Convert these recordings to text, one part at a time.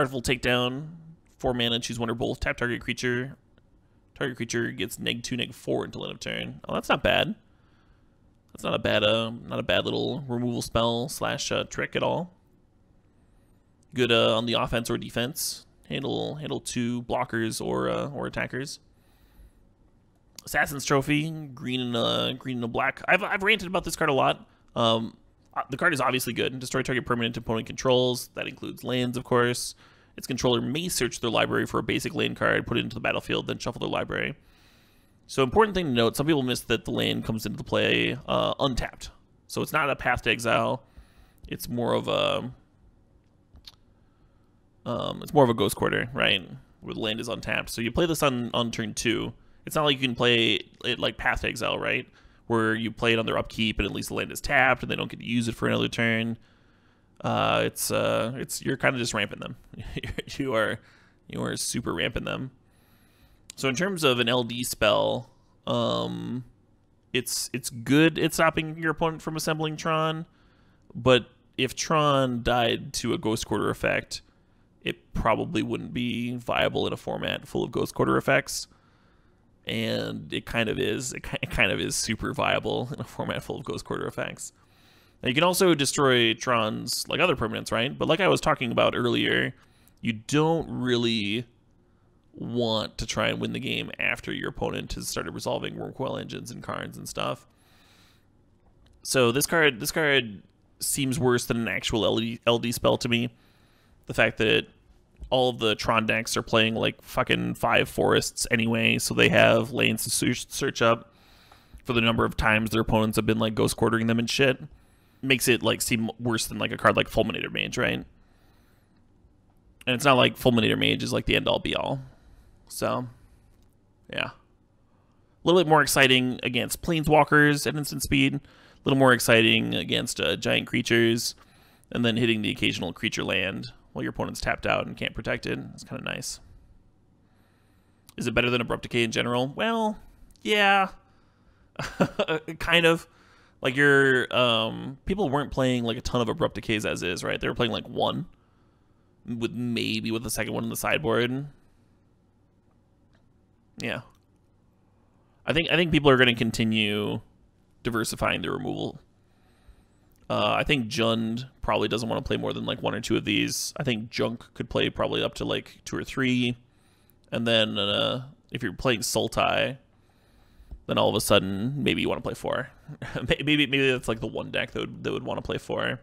Artful Takedown, 4 mana, choose Wonderbolt, tap target creature. Target creature gets -2/-4 until end of turn. Oh, that's not bad. That's not a bad little removal spell slash trick at all. Good on the offense or defense. Handle 2 blockers or attackers. Saxons Trophy, green and a black. I've ranted about this card a lot. The card is obviously good. Destroy target permanent opponent controls. That includes lands, of course. Its controller may search their library for a basic land card, put it into the battlefield, then shuffle their library. So important thing to note, some people miss that the land comes into play untapped. So it's not a path to exile. It's more of a ghost quarter, right? Where the land is untapped. So you play this on turn 2. It's not like you can play it like path to exile, right? Where you play it on their upkeep and at least the land is tapped and they don't get to use it for another turn. You're kind of just ramping them. you are super ramping them. So in terms of an LD spell, it's good at stopping your opponent from assembling Tron, but if Tron died to a Ghost Quarter effect, it probably wouldn't be viable in a format full of Ghost Quarter effects. And it kind of is. It kind of is super viable in a format full of Ghost Quarter effects. Now you can also destroy Trons like other permanents, right? But like I was talking about earlier, you don't really want to try and win the game after your opponent has started resolving Wormcoil engines and cards and stuff. So this card seems worse than an actual LD spell to me. The fact that all of the Tron decks are playing like fucking 5 forests anyway, so they have lanes to search up for the number of times their opponents have been like ghost quartering them and shit. Makes it like seem worse than like a card like Fulminator Mage, right? And it's not like Fulminator Mage is like the end all be all. So, yeah. A little bit more exciting against Planeswalkers at instant speed. A little more exciting against giant creatures. And then hitting the occasional creature land while your opponent's tapped out and can't protect it. It's kind of nice. Is it better than Abrupt Decay in general? Well, yeah. Kind of. Like people weren't playing like a ton of Abrupt Decays as is, right? They were playing like 1. Maybe with the second one in the sideboard. Yeah. I think people are going to continue diversifying their removal. I think Jund probably doesn't want to play more than like 1 or 2 of these. I think Junk could play probably up to like 2 or 3. And then if you're playing Sultai, then all of a sudden maybe you want to play 4. maybe that's like the one deck that would want to play 4.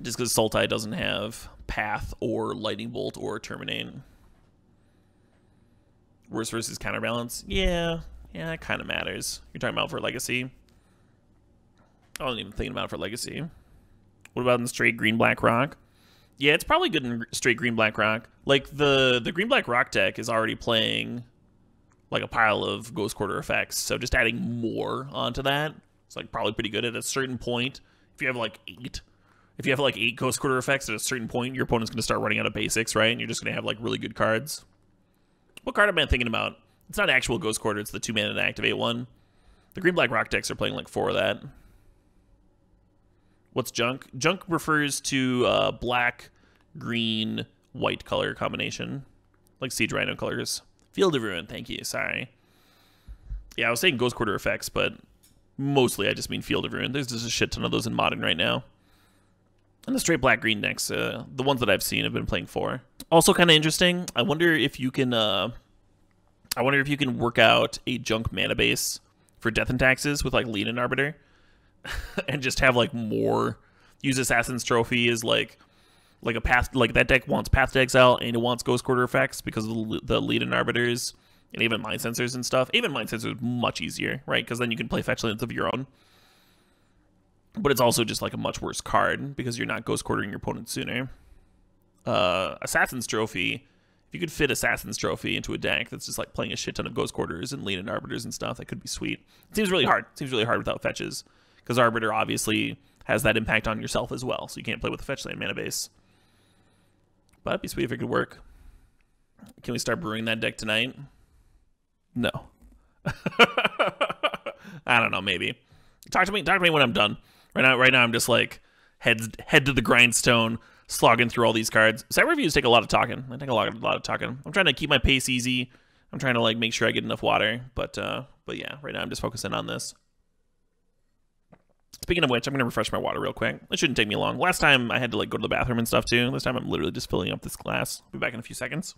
Just because Sultai doesn't have Path or Lightning Bolt or Terminate. Worst versus Counterbalance? Yeah, it kind of matters. You're talking about for Legacy? I wasn't even thinking about it for Legacy. What about in straight green-black rock? Yeah, it's probably good in straight green-black rock. Like, the green-black rock deck is already playing like a pile of Ghost Quarter effects, so just adding more onto that, it's like probably pretty good at a certain point. If you have like 8, Ghost Quarter effects at a certain point, your opponent's going to start running out of basics, right? And you're just going to have like really good cards. What card am I thinking about? It's not actual Ghost Quarter, it's the 2 mana to activate 1. The green-black rock decks are playing like 4 of that. What's Junk? Junk refers to black, green, white color combination. Like Siege Rhino colors. Field of Ruin, thank you, sorry. Yeah, I was saying Ghost Quarter effects, but mostly I just mean Field of Ruin. There's just a shit ton of those in Modern right now. And the straight black-green decks, the ones that I've seen have been playing 4. Also kind of interesting, I wonder if you can work out a Junk mana base for Death and Taxes with like Lead and Arbiter. And just have like more, use Assassin's Trophy as like a path, like that deck wants Path to Exile and it wants Ghost Quarter effects because of the Lead and Arbiters and even Mind Sensors and stuff. Even Mind Sensors is much easier, right? Because then you can play fetch lands of your own. But it's also just like a much worse card because you're not Ghost Quartering your opponent sooner. Assassin's Trophy, if you could fit Assassin's Trophy into a deck that's just like playing a shit ton of Ghost Quarters and Lead and Arbiters and stuff, that could be sweet. It seems really hard. It seems really hard without fetches. Because Arbiter obviously has that impact on yourself as well, so you can't play with the fetch land mana base. But it'd be sweet if it could work. Can we start brewing that deck tonight? No. I don't know, maybe. Talk to me when I'm done. Right now I'm just like head to the grindstone, slogging through all these cards. Set reviews take a lot of talking. I take a lot of talking. I'm trying to keep my pace easy. I'm trying to like make sure I get enough water. But yeah, right now I'm just focusing on this. Speaking of which, I'm gonna refresh my water real quick. It shouldn't take me long. Last time I had to like go to the bathroom and stuff too. This time I'm literally just filling up this glass. I'll be back in a few seconds.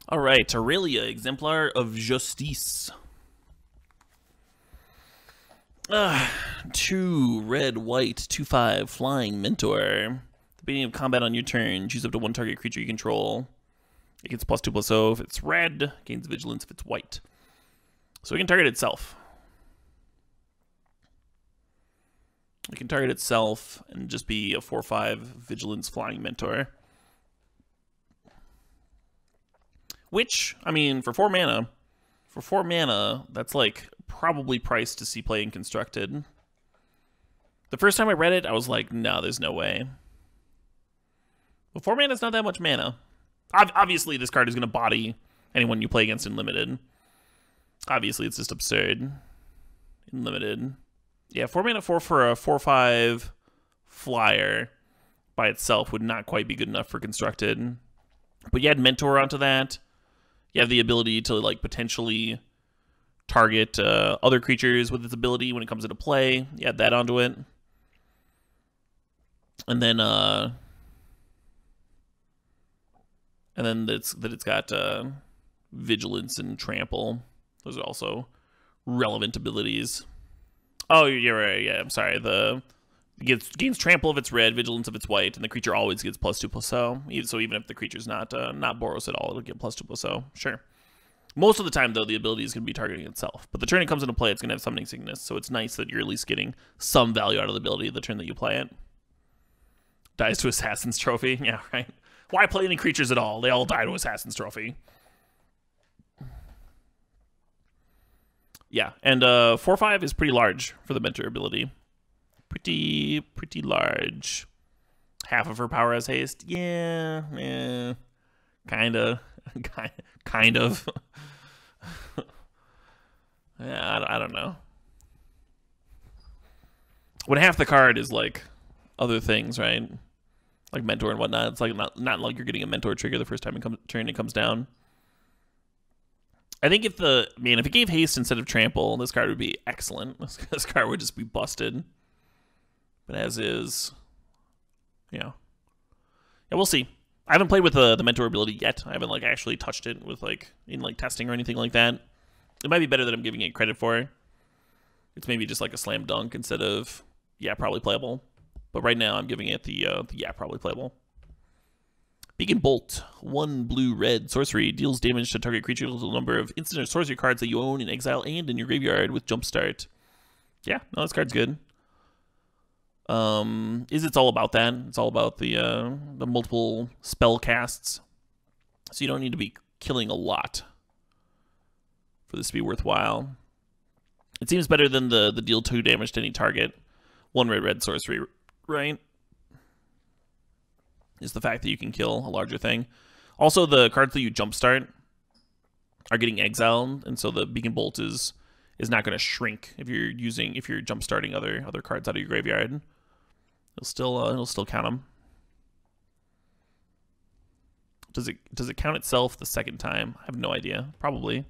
All right, Aurelia, Exemplar of Justice. 2 red, white, 2/5, flying mentor. At the beginning of combat on your turn, choose up to 1 target creature you control. It gets +2/+0 if it's red, gains vigilance if it's white. So it can target itself. It can target itself and just be a 4/5 vigilance flying mentor. Which, I mean, for 4 mana, that's like probably priced to see play in Constructed. The first time I read it, I was like, no, there's no way. But 4 mana is not that much mana. Obviously, this card is going to body anyone you play against in Limited. Obviously, it's just absurd in Limited. Yeah, 4 mana for a 4/5 flyer by itself would not quite be good enough for Constructed. But you add Mentor onto that. You have the ability to like potentially target other creatures with its ability when it comes into play. You add that onto it. And then it's got Vigilance and Trample. Those are also relevant abilities. Oh, you're right. Yeah, I'm sorry. It gains Trample if it's red, Vigilance if it's white, and the creature always gets +2/+0. So even if the creature's not Boros at all, it'll get +2/+0. Sure. Most of the time, though, the ability is going to be targeting itself. But the turn it comes into play, it's going to have Summoning Sickness, so it's nice that you're at least getting some value out of the ability the turn that you play it. Dies to Assassin's Trophy. Yeah, right. Why play any creatures at all? They all die to Assassin's Trophy. Yeah, and 4/5 is pretty large for the Mentor ability. Pretty large. Half of her power has haste. Yeah, kind of. Yeah, I don't know. When half the card is like other things, right? Like Mentor and whatnot. It's like not like you're getting a Mentor trigger the first time it comes down. I think if it gave haste instead of Trample, this card would be excellent. This card would just be busted. But as is, yeah, we'll see. I haven't played with the Mentor ability yet. I haven't like actually touched it with like in like testing or anything like that. It might be better that I'm giving it credit for. It's maybe just like a slam dunk instead of probably playable. But right now I'm giving it the probably playable. Beacon Bolt, 1 blue-red sorcery, deals damage to target creature equal to the number of instant or sorcery cards that you own in exile and in your graveyard with Jumpstart. Yeah, no, this card's good. It's all about that. It's all about the multiple spell casts. So you don't need to be killing a lot for this to be worthwhile. It seems better than the deal 2 damage to any target. 1 red sorcery, right? Is the fact that you can kill a larger thing. Also, the cards that you jumpstart are getting exiled, and so the Beacon Bolt is not going to shrink if you're jumpstarting other cards out of your graveyard. It'll still count them. Does it count itself the second time? I have no idea. Probably.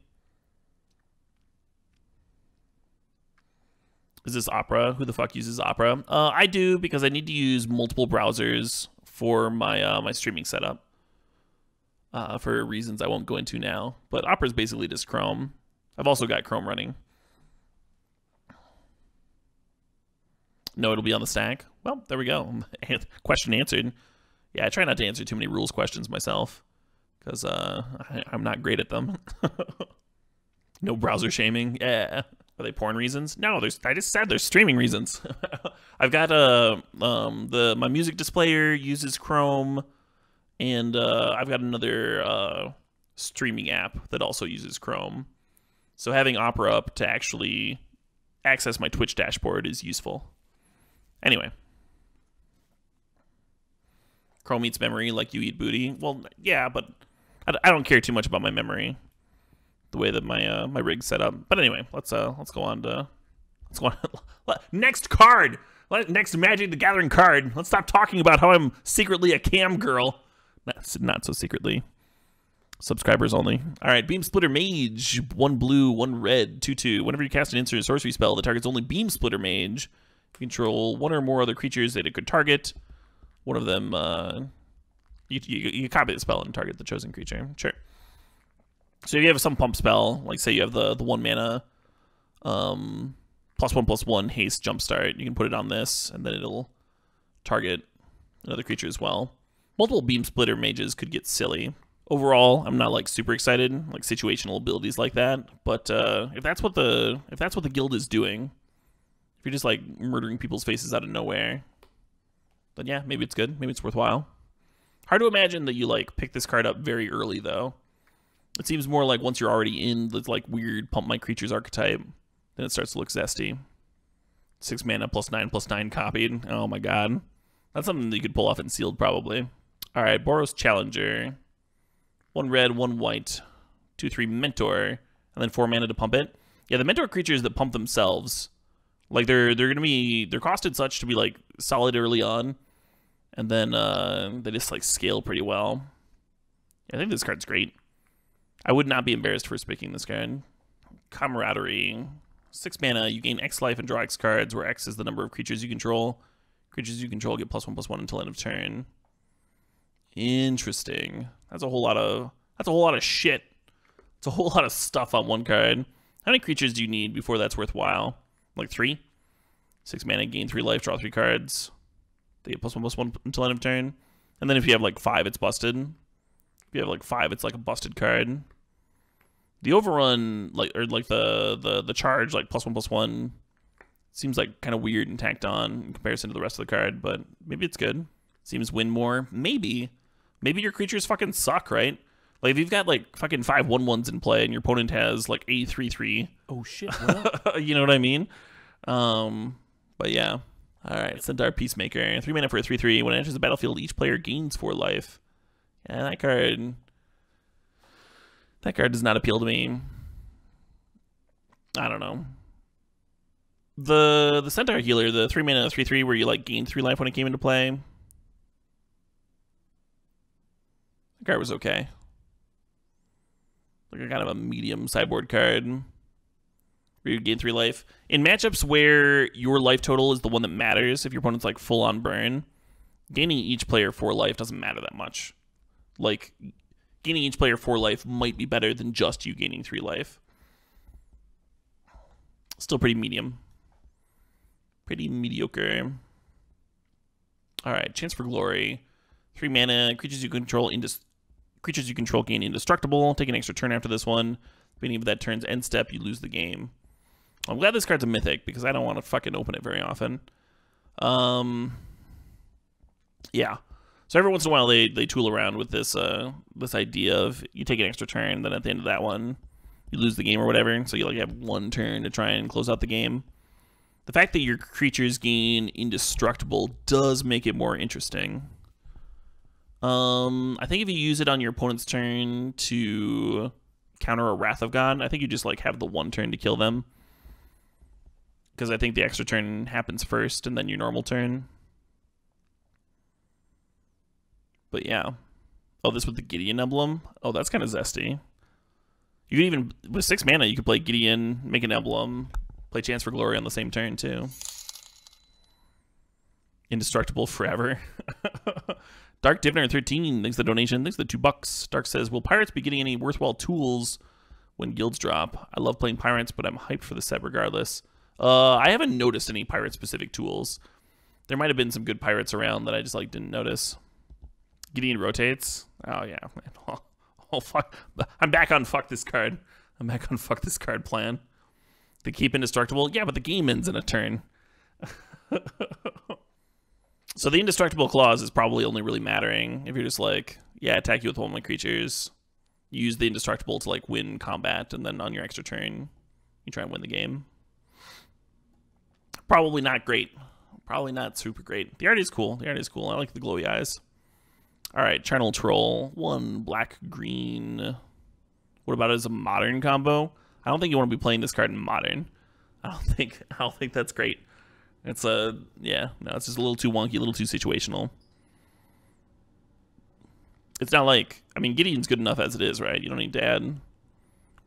Is this Opera? Who the fuck uses Opera? I do, because I need to use multiple browsers for my my streaming setup. For reasons I won't go into now. But Opera is basically just Chrome. I've also got Chrome running. No, it'll be on the stack. Well, there we go. Question answered. Yeah, I try not to answer too many rules questions myself, because I'm not great at them. No browser shaming. Yeah. Are they porn reasons? No, I just said there's streaming reasons. I've got my music displayer uses Chrome, and I've got another streaming app that also uses Chrome. So having Opera up to actually access my Twitch dashboard is useful. Anyway. Chrome eats memory like you eat booty. Well, yeah, but I don't care too much about my memory, the way that my rig's set up. But anyway, let's go on. Next card. Next Magic the Gathering card. Let's stop talking about how I'm secretly a cam girl. Not so secretly. Subscribers only. All right, Beam Splitter Mage. 1 blue, 1 red, 2/2. Whenever you cast an instant sorcery spell that targets only Beam Splitter Mage, you control 1 or more other creatures that it could target. One of them, you copy the spell and target the chosen creature. Sure. So if you have some pump spell, like say you have the 1 mana, +1/+1 haste jumpstart, you can put it on this, and then it'll target another creature as well. Multiple Beam Splitter Mages could get silly. Overall, I'm not like super excited, like situational abilities like that. But if that's what the guild is doing, if you're just like murdering people's faces out of nowhere, then yeah, maybe it's good, maybe it's worthwhile. Hard to imagine that you like pick this card up very early though. It seems more like once you're already in the like weird pump my creatures archetype, then it starts to look zesty. 6 mana +9/+9 copied. Oh my god, that's something that you could pull off in sealed probably. All right, Boros Challenger. 1 red, 1 white, 2/3 Mentor, and then 4 mana to pump it. Yeah, the Mentor creatures that pump themselves, like they're costed such to be like solid early on, and then they just like scale pretty well. Yeah, I think this card's great. I would not be embarrassed for picking this card. Camaraderie. 6 mana, you gain X life and draw X cards, where X is the number of creatures you control. Creatures you control get +1/+1 until end of turn. Interesting. That's a whole lot of shit. It's a whole lot of stuff on one card. How many creatures do you need before that's worthwhile? Like 3? 6 mana, gain 3 life, draw 3 cards. They get +1/+1 until end of turn. And then if you have like 5, it's busted. If you have like 5, it's like a busted card. The overrun, the charge, like +1/+1, seems like kind of weird and tacked on in comparison to the rest of the card, but maybe it's good. Seems win more. Maybe your creatures fucking suck, right? Like if you've got like fucking 5 1/1s in play and your opponent has like a 3/3. Oh shit! What? You know what I mean? But yeah. All right, Centaur Peacemaker. 3 mana for a 3/3. When it enters the battlefield, each player gains 4 life. Yeah, that card does not appeal to me. I don't know. The Centaur Healer, the 3 mana 3/3 where you like gain 3 life when it came into play. The card was okay. Like a kind of a medium sideboard card where you gain 3 life. In matchups where your life total is the one that matters, if your opponent's like full on burn, gaining each player 4 life doesn't matter that much. Like gaining each player 4 life might be better than just you gaining 3 life. Still pretty medium. Pretty mediocre. Alright, Chance for Glory. 3 mana, creatures you control gain indestructible. Take an extra turn after this one. Beginning of that turn's end step, you lose the game. I'm glad this card's a mythic because I don't want to fucking open it very often. Yeah. So every once in a while they tool around with this this idea of you take an extra turn, then at the end of that one you lose the game or whatever. So you like have 1 turn to try and close out the game. The fact that your creatures gain indestructible does make it more interesting. I think if you use it on your opponent's turn to counter a Wrath of God, I think you just like have the 1 turn to kill them. Because I think the extra turn happens first and then your normal turn. But yeah. Oh, this with the Gideon emblem? Oh, that's kind of zesty. You could even, with 6 mana, you could play Gideon, make an emblem, play Chance for Glory on the same turn too. Indestructible forever. Dark Diviner 13, thanks for the donation, thanks for the $2. Dark says, will pirates be getting any worthwhile tools when guilds drop? I love playing pirates, but I'm hyped for the set regardless. I haven't noticed any pirate-specific tools. There might have been some good pirates around that I just like didn't notice. Gideon rotates. Oh yeah. Oh fuck. I'm back on fuck this card. I'm back on fuck this card plan. They keep indestructible. Yeah, but the game ends in a turn. So the indestructible clause is probably only really mattering if you're just like, yeah, attack you with one of my creatures. You use the indestructible to like win combat, and then on your extra turn, you try and win the game. Probably not great. Probably not super great. The art is cool. The art is cool. I like the glowy eyes. All right, Charnel Troll. 1 black, green. What about as a modern combo? I don't think you want to be playing this card in modern. I don't think that's great. It's yeah, no, it's just a little too wonky, a little too situational. It's not like, I mean, Gideon's good enough as it is, right? You don't need to add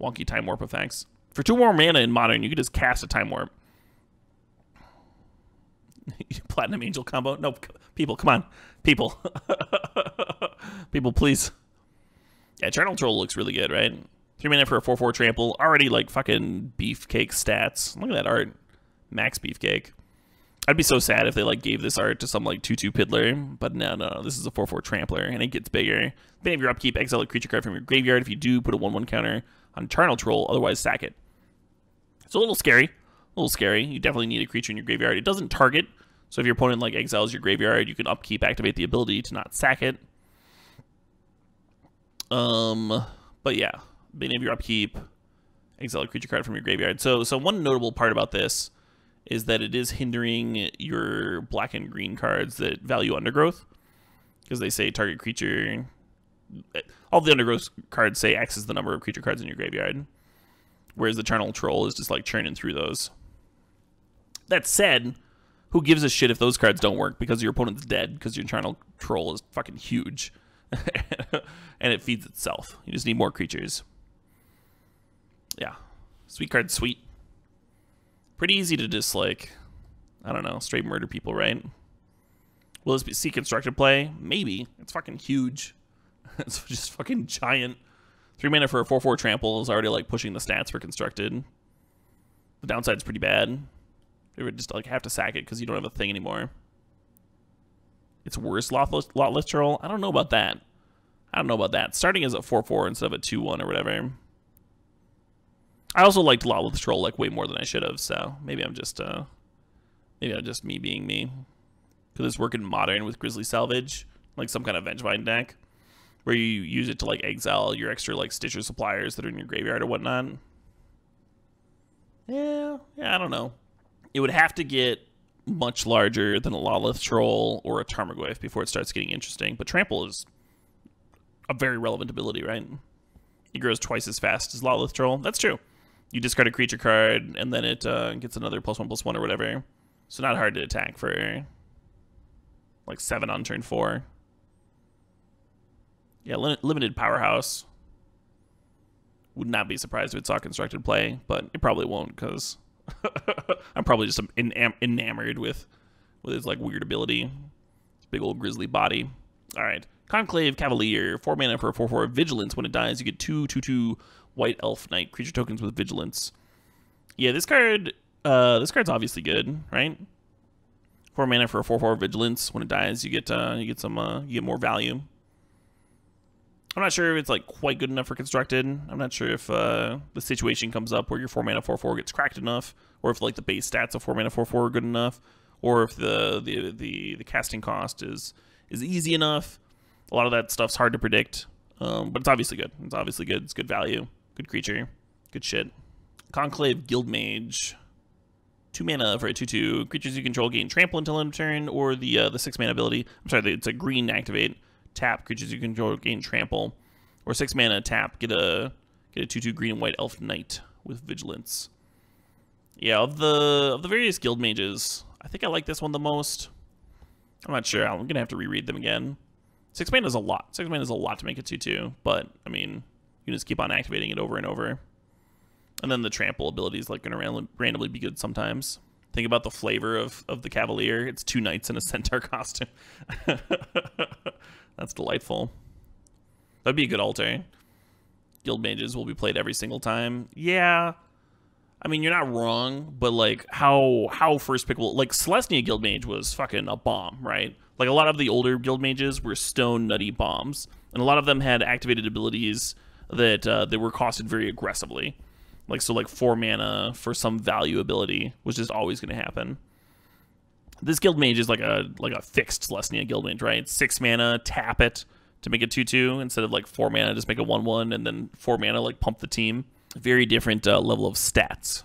wonky Time Warp effects. For 2 more mana in Modern, you could just cast a Time Warp. Platinum Angel combo? No, people, come on. People. People, please. Yeah, Eternal Troll looks really good, right? 3 mana for a 4/4 trample. Already, like, fucking beefcake stats. Look at that art. Max beefcake. I'd be so sad if they, like, gave this art to some, like, 2/2 Piddler. But no. This is a 4/4 trampler, and it gets bigger. Beginning of your upkeep, exile a creature card from your graveyard. If you do, put a 1/1 counter on Eternal Troll. Otherwise, sack it. It's a little scary. A little scary. You definitely need a creature in your graveyard. It doesn't target. So if your opponent, like, exiles your graveyard, you can upkeep, activate the ability to not sack it. But yeah, beginning of your upkeep, exile a creature card from your graveyard. So one notable part about this is that it is hindering your black and green cards that value Undergrowth, because they say target creature. All the Undergrowth cards say X is the number of creature cards in your graveyard, whereas the Eternal Troll is just like churning through those. That said, who gives a shit if those cards don't work because your opponent's dead because your Eternal Troll is fucking huge. And it feeds itself. You just need more creatures. Yeah. Sweet card, sweet. Pretty easy to just, like, I don't know, straight murder people, right? Will this see constructed play? Maybe. It's fucking huge. It's just fucking giant. 3 mana for a 4/4 trample is already, like, pushing the stats for constructed. The downside's pretty bad. You would just, like, have to sack it because you don't have a thing anymore. It's worse Lotless Troll? I don't know about that. Starting as a 4/4 instead of a 2/1 or whatever. I also liked Lotless Troll, like, way more than I should have, so maybe I'm just me being me. Could this work in Modern with Grizzly Salvage? Like some kind of Vengevine deck? Where you use it to, like, exile your extra, like, Stitcher suppliers that are in your graveyard or whatnot? Yeah, I don't know. It would have to get much larger than a Lotless Troll or a Tarmogoyf before it starts getting interesting. But Trample is a very relevant ability, right? It grows twice as fast as Lotless Troll. That's true. You discard a creature card, and then it gets another +1/+1 or whatever. So not hard to attack for, like, 7 on turn 4. Yeah, limited powerhouse. Would not be surprised if it saw constructed play, but it probably won't, because I'm probably just enamored with his, like, weird ability. His big old grizzly body. All right. Conclave Cavalier. 4 mana for a 4/4 Vigilance. When it dies, you get 2/2 White Elf Knight creature tokens with Vigilance. Yeah, this card's obviously good, right? 4 mana for a 4/4 Vigilance. When it dies, you get more value. I'm not sure if it's, like, quite good enough for constructed. I'm not sure if the situation comes up where your 4 mana 4/4 gets cracked enough, or if, like, the base stats of 4 mana 4/4 are good enough, or if the casting cost is easy enough. A lot of that stuff's hard to predict, but it's obviously good. It's good value, good creature, good shit. Conclave Guildmage. 2 mana for a 2/2. Creatures you control gain trample until end of turn, or the 6 mana ability. I'm sorry, it's a green activate. Tap, creatures you control gain trample, or 6 mana tap, get a 2/2 green and white elf knight with vigilance. Yeah, of the various guild mages, I think I like this one the most. I'm not sure. I'm gonna have to reread them again. 6 mana is a lot. 6 mana is a lot to make a 2/2, but I mean, you can just keep on activating it over and over. And then the trample ability is, like, gonna randomly be good sometimes. Think about the flavor of the Cavalier. It's 2 knights in a centaur costume. That's delightful. That'd be a good altar. Guild mages will be played every single time. Yeah. I mean, you're not wrong, but, like, how first pickable... Like, Celestia Guild Mage was fucking a bomb, right? Like, a lot of the older Guild Mages were stone nutty bombs. And a lot of them had activated abilities that they were costed very aggressively. Like, so, like, 4 mana for some value ability was just always going to happen. This Guild Mage is like a fixed Celestia Guild Mage, right? 6 mana, tap it to make a 2/2 instead of, like, 4 mana, just make a 1/1, and then 4 mana, like, pump the team. Very different level of stats.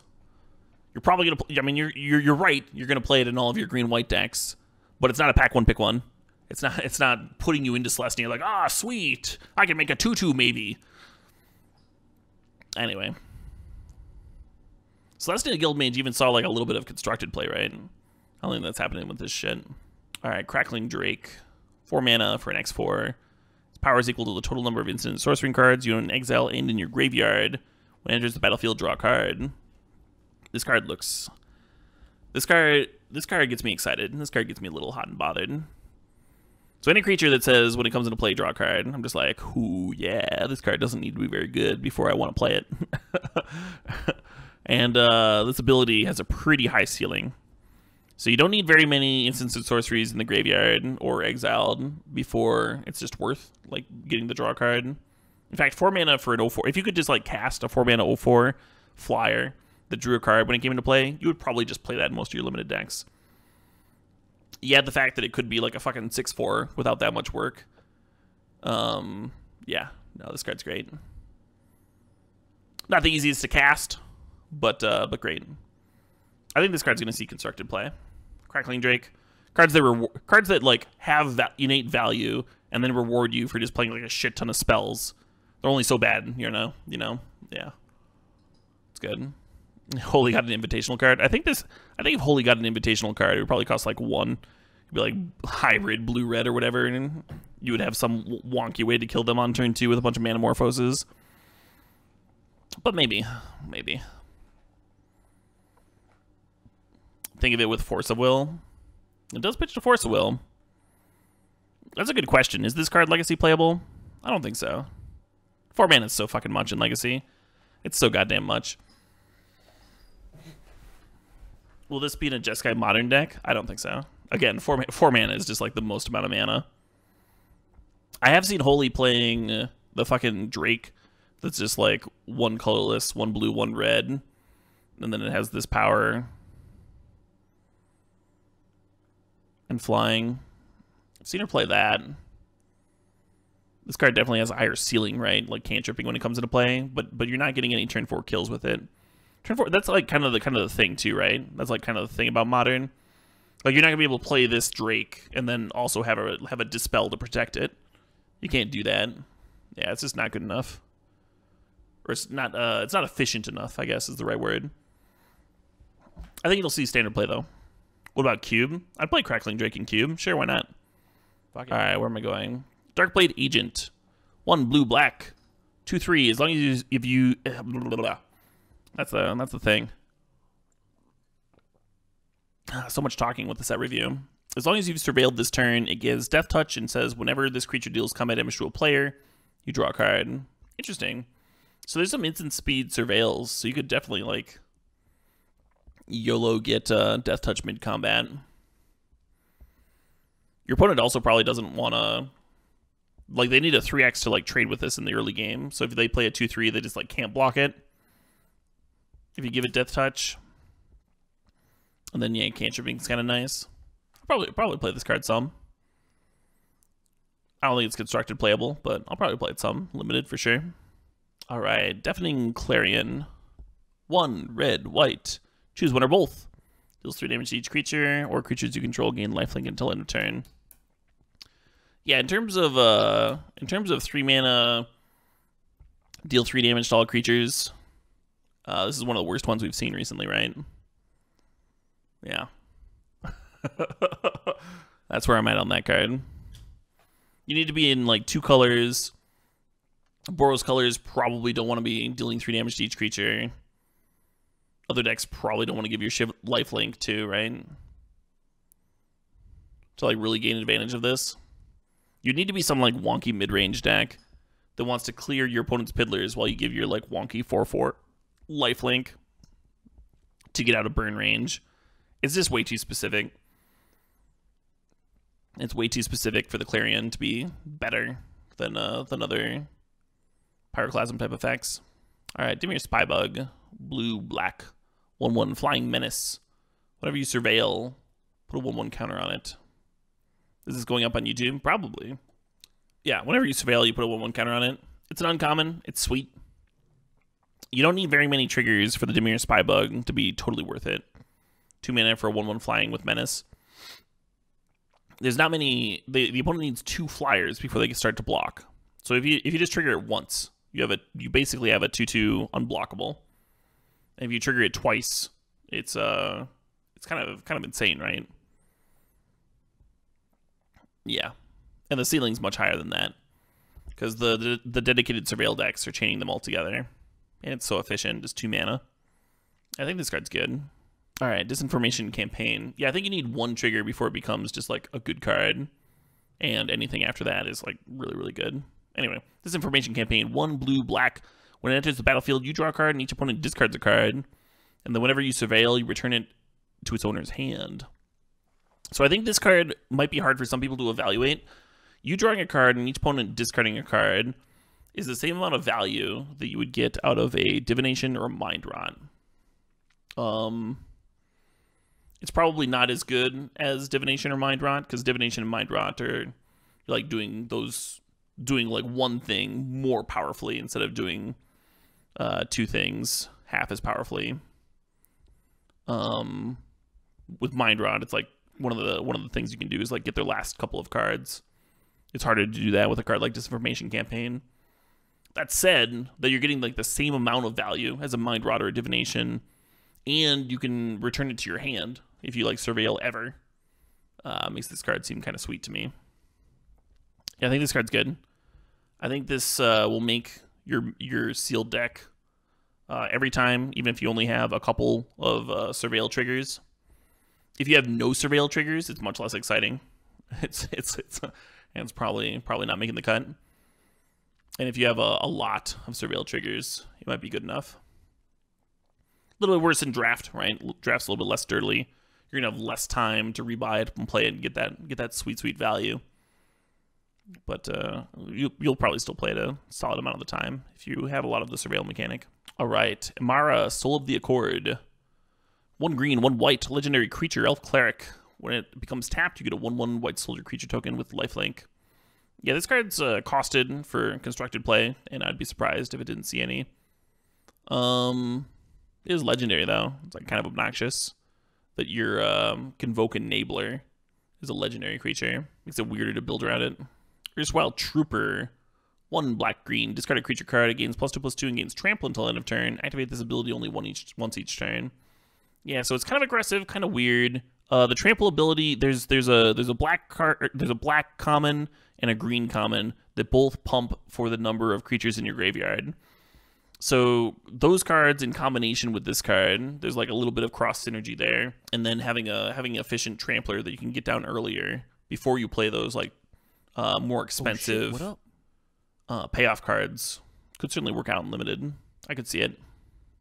You're probably going to... I mean, you're right. You're going to play it in all of your green-white decks, but it's not a pack one, pick one. It's not putting you into Celestia like, ah, sweet, I can make a 2/2 maybe. Anyway. Celestia Guild Mage even saw, like, a little bit of constructed play, right? I don't think that's happening with this shit. All right, Crackling Drake. 4 mana for an X4. Its power is equal to the total number of instant sorcery cards you own in exile and in your graveyard. When it enters the battlefield, draw a card. This card looks... This card gets me excited. This card gets me a little hot and bothered. So any creature that says, when it comes into play, draw a card, I'm just like, ooh, yeah, this card doesn't need to be very good before I want to play it. And this ability has a pretty high ceiling. So you don't need very many instants of sorceries in the graveyard or exiled before it's just worth, like, getting the draw card. In fact, 4 mana for an 04. If you could just, like, cast a 4 mana 04 flyer that drew a card when it came into play, you would probably just play that in most of your limited decks. You add the fact that it could be like a fucking 6/4 without that much work. Yeah, no, this card's great. Not the easiest to cast, but great. I think this card's gonna see constructed play. Crackling Drake, cards that like have that innate value and then reward you for just playing like a shit ton of spells. They're only so bad, you know, yeah, it's good. Holy got an invitational card. I think if Holy got an invitational card, it would probably cost like 1. It'd be like hybrid blue-red or whatever, and you would have some wonky way to kill them on turn 2 with a bunch of Manamorphoses. But maybe. Think of it with Force of Will. It does pitch to Force of Will. That's a good question. Is this card Legacy playable? I don't think so. 4 mana is so fucking much in Legacy. It's so goddamn much. Will this be in a Jeskai Modern deck? I don't think so. Again, 4 mana is just like the most amount of mana. I have seen Holy playing the fucking Drake that's just like 1 colorless, 1 blue, 1 red. And then it has this power. And flying. I've seen her play that. This card definitely has a higher ceiling, right? Like cantripping when it comes into play. But you're not getting any turn 4 kills with it. Turn 4, that's like kind of the thing too, right? That's like kind of the thing about Modern. Like you're not gonna be able to play this Drake and then also have a dispel to protect it. You can't do that. Yeah, it's just not good enough. Or it's not efficient enough, I guess is the right word. I think you'll see standard play though. What about Cube? I'd play Crackling Drake in Cube. Sure, why not? All right, where am I going? Darkblade Agent. 1 blue black. 2/3. As long as you That's the thing. So much talking with the set review. As long as you've surveilled this turn, it gives Death Touch and says whenever this creature deals combat damage to a player, you draw a card. Interesting. So there's some instant speed surveils, so you could definitely like YOLO get Death Touch mid-combat. Your opponent also probably doesn't want to... Like, they need a 3x to like trade with this in the early game. So if they play a 2/3, they just like can't block it. If you give it Death Touch, and then yeah, cantripping's kind of nice. I'll probably play this card some. I don't think it's constructed playable, but I'll probably play it some, limited for sure. All right, Deafening Clarion. 1 red, white. Choose one or both. Deals 3 damage to each creature, or creatures you control gain lifelink until end of turn. Yeah, in terms of 3 mana, deal 3 damage to all creatures. This is one of the worst ones we've seen recently, right? Yeah. That's where I'm at on that card. You need to be in like 2 colors. Boros colors probably don't want to be dealing 3 damage to each creature. Other decks probably don't want to give your ship lifelink too, right? To like really gain advantage of this. You need to be some like wonky mid-range deck that wants to clear your opponent's piddlers while you give your like wonky 4/4 lifelink to get out of burn range. It's just way too specific. It's way too specific for the Clarion to be better than other Pyroclasm type effects. All right, Dimir Spybug, blue, black, 1/1 Flying Menace. Whenever you surveil, put a 1/1 counter on it. Is this going up on YouTube? Probably. Yeah, whenever you surveil, you put a 1/1 counter on it. It's an uncommon. It's sweet. You don't need very many triggers for the Dimir Spybug to be totally worth it. 2 mana for a 1/1 flying with Menace. There's not many... The opponent needs 2 flyers before they can start to block. So if you just trigger it once, you basically have a 2/2 unblockable. And if you trigger it twice, it's kind of insane, right? Yeah, and the ceiling's much higher than that because the dedicated surveil decks are chaining them all together, and it's so efficient, just 2 mana. I think this card's good. All right, Disinformation Campaign. Yeah, I think you need 1 trigger before it becomes just like a good card, and anything after that is like really, really good. Anyway, Disinformation Campaign, 1 blue, black. When it enters the battlefield, you draw a card, and each opponent discards a card. And then whenever you surveil, you return it to its owner's hand. So I think this card might be hard for some people to evaluate. You drawing a card and each opponent discarding a card is the same amount of value that you would get out of a Divination or a Mind Rot. It's probably not as good as Divination or Mind Rot, because Divination and Mind Rot are like doing like 1 thing more powerfully instead of doing 2 things half as powerfully. With Mind Rot, it's like one of the things you can do is like get their last couple of cards. It's harder to do that with a card like Disinformation Campaign. That said, that you're getting like the same amount of value as a Mind Rot or a Divination, and you can return it to your hand if you like surveil ever. Makes this card seem kind of sweet to me. Yeah, I think this card's good. I think this will make your sealed deck every time, even if you only have a couple of surveil triggers. If you have no surveil triggers, it's much less exciting. It's probably not making the cut. And if you have a lot of surveil triggers, it might be good enough. A little bit worse in draft, right? Draft's a little bit less sturdily. You're gonna have less time to rebuy it and play it and get that sweet value. But you'll probably still play it a solid amount of the time if you have a lot of the surveil mechanic. All right, Imara, Soul of the Accord. 1 green, 1 white, legendary creature, elf cleric. When it becomes tapped, you get a 1/1 white soldier creature token with lifelink. Yeah, this card's costed for constructed play, and I'd be surprised if it didn't see any. It is legendary though. It's like kind of obnoxious that your Convoke Enabler is a legendary creature. Makes it weirder to build around it. Wild Trooper. 1 black green. Discard a creature card. It gains +2/+2 and gains trample until end of turn. Activate this ability only once each turn. Yeah, so it's kind of aggressive, kind of weird. The trample ability, there's a black card, there's a black common and a green common that both pump for the number of creatures in your graveyard. So those cards in combination with this card, there's like a little bit of cross synergy there. And then having an efficient trampler that you can get down earlier before you play those like more expensive payoff cards could certainly work out in limited. I could see it.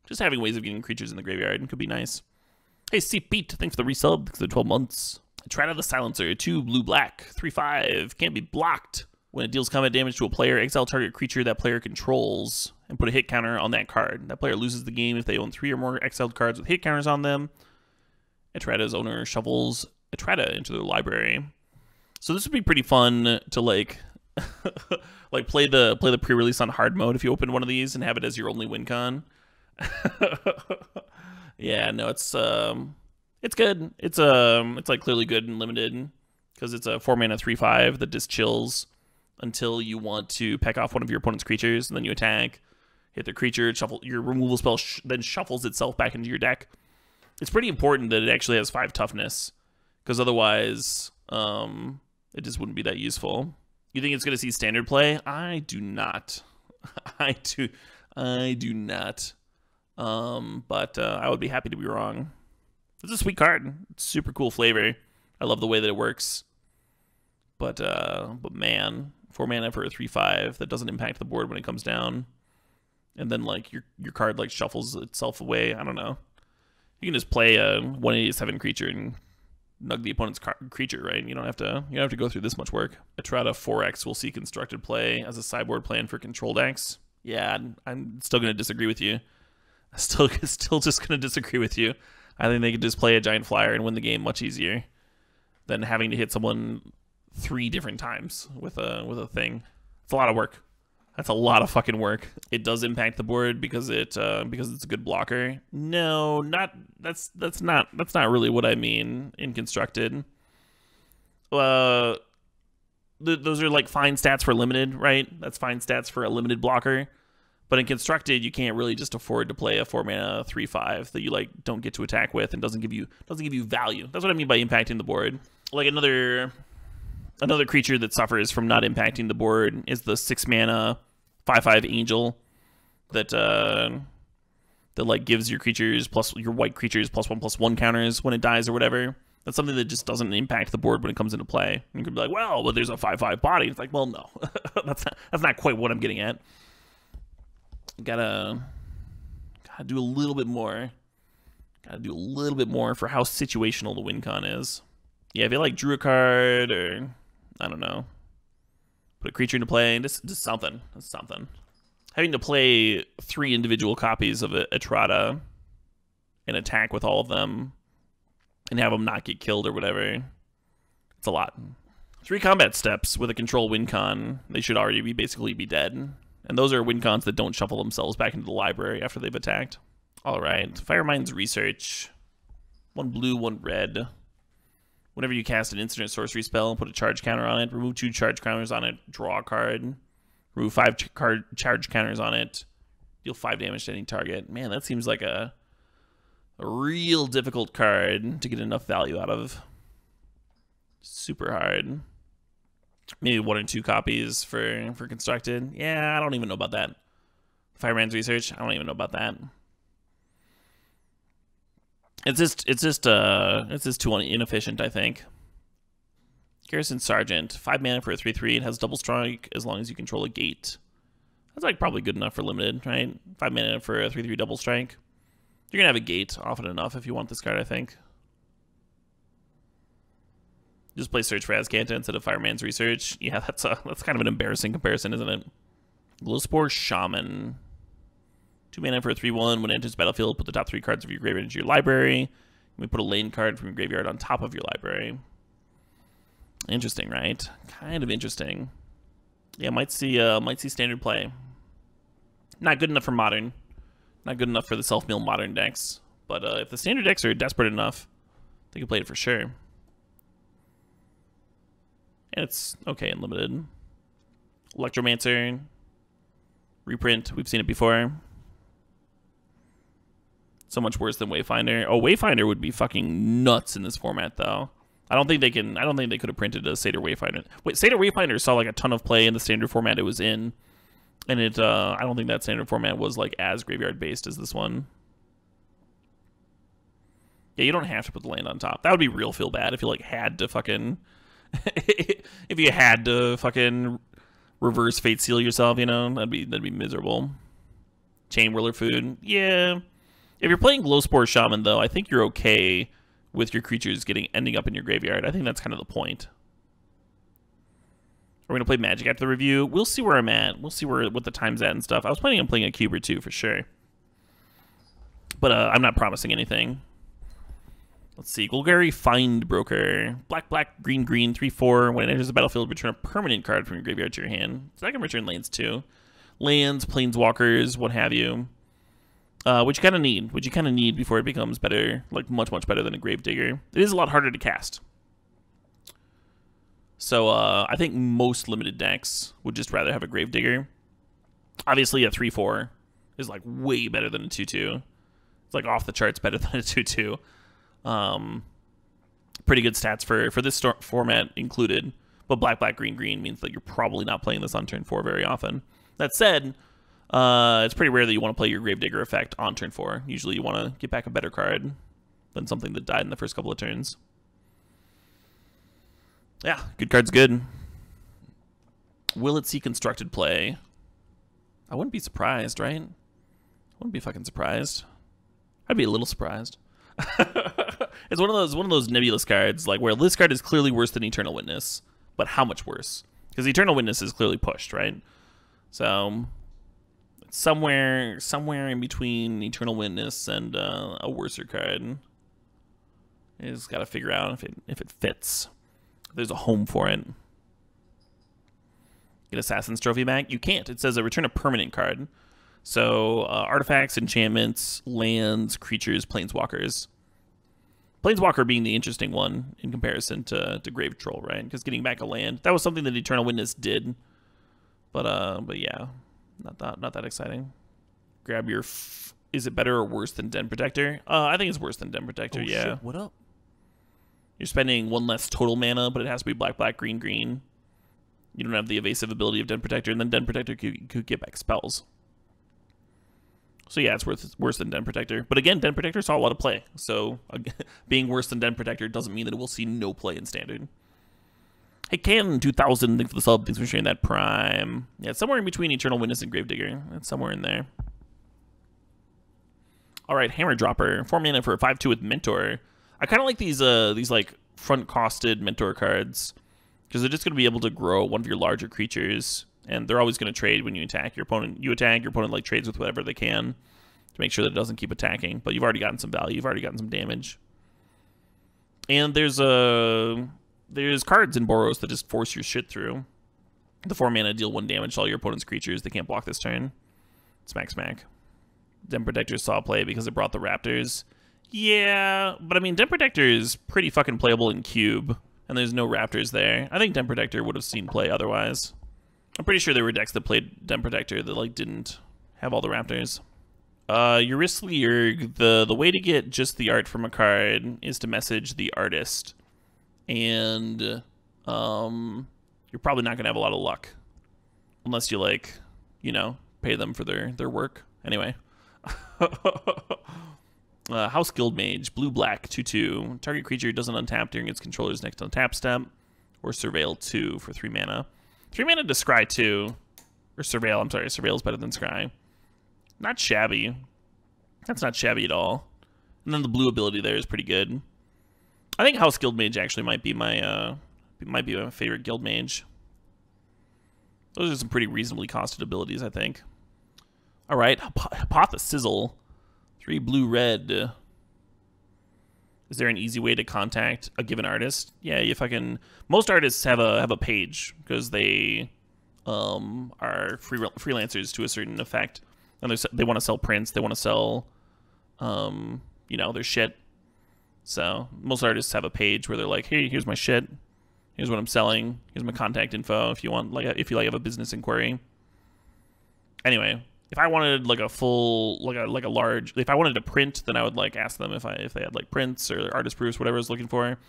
Just having ways of getting creatures in the graveyard could be nice. Hey, Steve Pete, thanks for the resub, thanks for the 12 months. Trata the Silencer, 2 blue-black, 3/5, can't be blocked. When it deals combat damage to a player, exile target creature that player controls and put a hit counter on that card. That player loses the game if they own 3 or more exiled cards with hit counters on them. Etrata's owner shovels Etrata into their library. So this would be pretty fun to like like play the pre-release on hard mode if you open one of these and have it as your only win con. Yeah, no, it's good. It's like clearly good and limited because it's a 4-mana 3/5 that just chills until you want to peck off one of your opponent's creatures, and then you attack, hit the creature, shuffle your removal spell, then shuffles itself back into your deck. It's pretty important that it actually has 5 toughness, because otherwise, it just wouldn't be that useful. You think it's going to see standard play? I do not. I do not. But I would be happy to be wrong. It's a sweet card. It's super cool flavor. I love the way that it works. But man, 4 mana for a 3/5 that doesn't impact the board when it comes down, and then like your card like shuffles itself away. I don't know. You can just play a 187 creature and nug the opponent's creature, right? You don't have to go through this much work. Etrata 4X will see constructed play as a sideboard plan for control decks. Yeah, I'm still gonna disagree with you. Still just gonna disagree with you. I think they could just play a giant flyer and win the game much easier than having to hit someone 3 different times with a thing. It's a lot of work. That's a lot of fucking work. It does impact the board because it's a good blocker. No, that's not really what I mean in constructed. Those are like fine stats for limited, right? That's fine stats for a limited blocker. But in constructed, you can't really just afford to play a 4-mana 3/5 that you like don't get to attack with and doesn't give you value. That's what I mean by impacting the board. Like another Another creature that suffers from not impacting the board is the 6-mana 5/5 Angel that like gives your creatures your white creatures +1/+1 counters when it dies or whatever. That's something that just doesn't impact the board when it comes into play. You could be like, well, but there's a 5/5 body. It's like, well, no, that's not quite what I'm getting at. Gotta do a little bit more. Gotta do a little bit more for how situational the win con is. Yeah, if you like drew a card or I don't know, put a creature into play, just something. That's something. Having to play 3 individual copies of Etrata and attack with all of them and have them not get killed or whatever, it's a lot. 3 combat steps with a control win con, they should already basically be dead. And those are win cons that don't shuffle themselves back into the library after they've attacked. All right, Firemind's Research. 1 blue, 1 red. Whenever you cast an instant sorcery spell, put a charge counter on it, remove 2 charge counters on it, draw a card, remove 5 charge counters on it, deal 5 damage to any target. Man, that seems like a real difficult card to get enough value out of. Super hard. Maybe 1 or 2 copies for constructed. Yeah, I don't even know about that. Fireman's Research, I don't even know about that. It's just too inefficient, I think. Garrison Sergeant, 5 mana for a 3/3. It has double strike as long as you control a gate. That's like probably good enough for limited, right? 5 mana for a 3/3 double strike. You're gonna have a gate often enough if you want this card, I think. Just play Search for Azcanta instead of Fireman's Research. Yeah, that's kind of an embarrassing comparison, isn't it? Glowspore Shaman. 2 mana for a 3/1. When it enters battlefield, put the top 3 cards of your graveyard into your library. You may put a lane card from your graveyard on top of your library. Interesting, right? Kind of interesting. Yeah, might see standard play. Not good enough for modern. Not good enough for the self-mill modern decks. But if the standard decks are desperate enough, they can play it for sure. And it's okay in limited. Electromancer. Reprint. We've seen it before. So much worse than Wayfinder. Oh, Wayfinder would be fucking nuts in this format, though. I don't think they could have printed a Satyr Wayfinder. Wait, Satyr Wayfinder saw like a ton of play in the standard format it was in, and I don't think that standard format was like as graveyard based as this one. Yeah, you don't have to put the land on top. That would be real feel bad if you like had to fucking if you had to fucking reverse Fate Seal yourself, you know? That'd be miserable. Chain Whirler Food. Yeah. If you're playing Glowspore Shaman, though, I think you're okay with your creatures ending up in your graveyard. I think that's kind of the point. We're going to play Magic after the review. We'll see where I'm at. We'll see what the time's at and stuff. I was planning on playing a cube or 2 for sure. But I'm not promising anything. Let's see. Golgari Findbroker. Black, green, 3/4. When it enters the battlefield, return a permanent card from your graveyard to your hand. So I can return lands too. Lands, planeswalkers, what have you. Which you kind of need before it becomes better, like much better than a Gravedigger. It is a lot harder to cast. So I think most limited decks would just rather have a Gravedigger. Obviously, a 3/4 is like way better than a 2/2. It's like off the charts better than a 2/2. Pretty good stats for this format included. But black, green means that you're probably not playing this on turn 4 very often. That said, it's pretty rare that you want to play your Gravedigger effect on turn 4. Usually you want to get back a better card than something that died in the first couple of turns. Yeah, good card's good. Will it see constructed play? I wouldn't be surprised, right? I wouldn't be fucking surprised. I'd be a little surprised. It's one of those nebulous cards, like where this card is clearly worse than Eternal Witness, but how much worse? Because Eternal Witness is clearly pushed, right? So somewhere in between Eternal Witness and a worser card. You just got to figure out if it fits. If there's a home for it. Get Assassin's Trophy back? You can't. It says return a permanent card. So artifacts, enchantments, lands, creatures, planeswalkers. Planeswalker being the interesting one in comparison to Grave Troll, right? Because getting back a land, that was something that Eternal Witness did. But yeah, not that exciting. Grab your. Is it better or worse than Den Protector? I think it's worse than Den Protector. Oh, yeah. Shit. What up? You're spending 1 less total mana, but it has to be black, black, green, green. You don't have the evasive ability of Den Protector, and then Den Protector could get back spells. So yeah, it's worse than Den Protector. But again, Den Protector saw a lot of play. So being worse than Den Protector doesn't mean that it will see no play in Standard. Hey, Can 2000, thanks for the sub, thanks for sharing that Prime. Yeah, it's somewhere in between Eternal Witness and Gravedigger. It's somewhere in there. All right, Hammer Dropper, 4 mana for a 5/2 with Mentor. I kind of like these like front-costed Mentor cards because they're just going to be able to grow one of your larger creatures, and they're always going to trade when you attack. Your opponent like trades with whatever they can to make sure that it doesn't keep attacking. But you've already gotten some value. You've already gotten some damage. And there's cards in Boros that just force your shit through. The 4 mana deal 1 damage to all your opponent's creatures. They can't block this turn. Smack, smack. Den Protector saw play because it brought the Raptors. Yeah, but I mean, Den Protector is pretty fucking playable in Cube, and there's no Raptors there. I think Den Protector would have seen play otherwise. I'm pretty sure there were decks that played Den Protector that, like, didn't have all the Raptors. Eurisli Yerg, the way to get just the art from a card is to message the artist. And, you're probably not going to have a lot of luck. Unless you, like, you know, pay them for their work. Anyway. House Guild Mage, blue-black, 2/2. Target creature doesn't untap during its controller's next untap step. Or Surveil 2 for 3 mana. 3 mana to Scry 2. Or Surveil, I'm sorry. Surveil is better than Scry. Not shabby. That's not shabby at all. And then the blue ability there is pretty good. I think House Guild Mage actually might be my favorite Guild Mage. Those are some pretty reasonably costed abilities, I think. All right, Sizzle. 3 blue-red. Is there an easy way to contact a given artist? Yeah, you fucking... Most artists have a page because they are freelancers to a certain effect. And they want to sell prints. They want to sell, you know, their shit. So most artists have a page where they're like, hey, here's my shit. Here's what I'm selling. Here's my contact info if you want, like, if you have a business inquiry. Anyway, if I wanted like a full, like a large, if I wanted to print, then I would like ask them if they had like prints or artist proofs, whatever I was looking for. If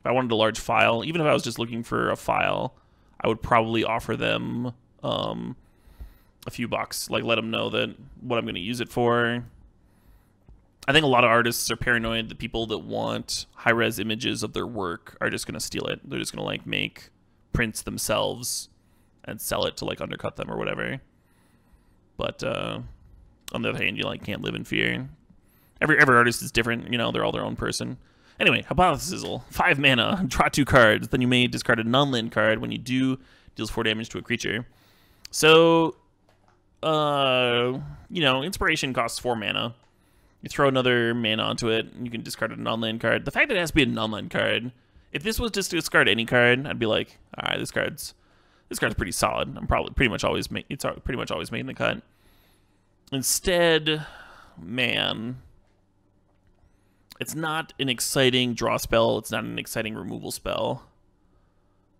I wanted a large file, even if I was just looking for a file, I would probably offer them a few bucks, like let them know that what I'm going to use it for. I think a lot of artists are paranoid that people that want high-res images of their work are just going to steal it. They're just going to like make prints themselves and sell it to like undercut them or whatever. But on the other hand, you like can't live in fear. Every artist is different, you know, they're all their own person. Anyway, Sizzle, 5 mana, draw 2 cards, then you may discard a non-land card. When you do, deals 4 damage to a creature. So, you know, Inspiration costs 4 mana. You throw another mana onto it, and you can discard a non-land card. The fact that it has to be a non-land card, if this was just to discard any card, I'd be like, all right, this card's pretty solid. I'm probably pretty much always making the cut. Instead, man, it's not an exciting draw spell. It's not an exciting removal spell.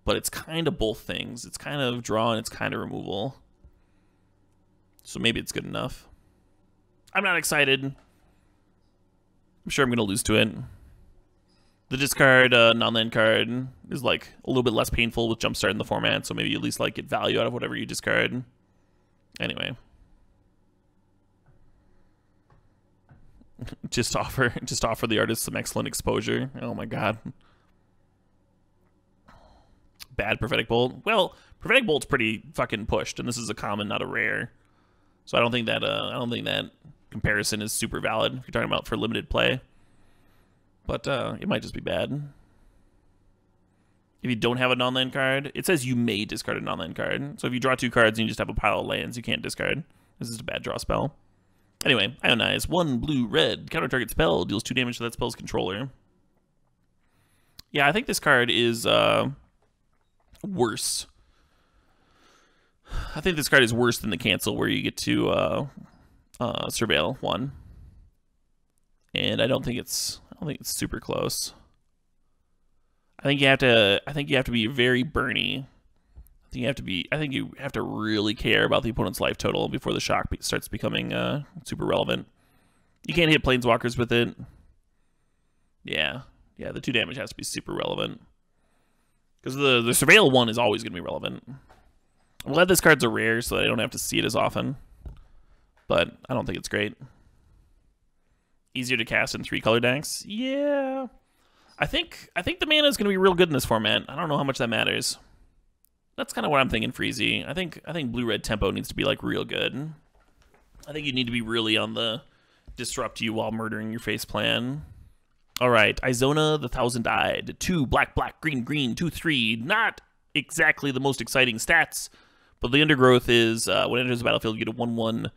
But it's kind of both things. It's kind of draw and it's kind of removal. So maybe it's good enough. I'm not excited. I'm sure I'm going to lose to it. The discard non-land card is like a little bit less painful with Jumpstart in the format, so maybe you at least like get value out of whatever you discard. Anyway. just offer the artist some excellent exposure. Oh my god. Bad Prophetic Bolt. Well, Prophetic Bolt's pretty fucking pushed, and this is a common, not a rare. So I don't think that comparison is super valid if you're talking about for limited play. But it might just be bad. If you don't have a non-land card, it says you may discard a non-land card. So if you draw 2 cards and you just have a pile of lands, you can't discard. This is a bad draw spell. Anyway, Ionize, 1 blue-red. Counter target spell, deals 2 damage to that spell's controller. Yeah, I think this card is worse. I think this card is worse than the cancel where you get to Surveil 1. And I don't think it's super close. I think you have to be very Bernie. I think you have to really care about the opponent's life total before the shock starts becoming super relevant. You can't hit planeswalkers with it. Yeah. Yeah, the 2 damage has to be super relevant. Because the Surveil 1 is always going to be relevant. I'm glad this card's a rare so that I don't have to see it as often. But I don't think it's great. Easier to cast in 3-color decks? Yeah. I think the mana is going to be real good in this format. I don't know how much that matters. That's kind of what I'm thinking, Freezy. I think blue-red tempo needs to be, like, real good. I think you need to be really on the disrupt you while murdering your face plan. All right, Izona the Thousand-Eyed. 2 black, black, green, green, 2/3. Not exactly the most exciting stats, but the undergrowth is when it enters the battlefield, you get a 1/1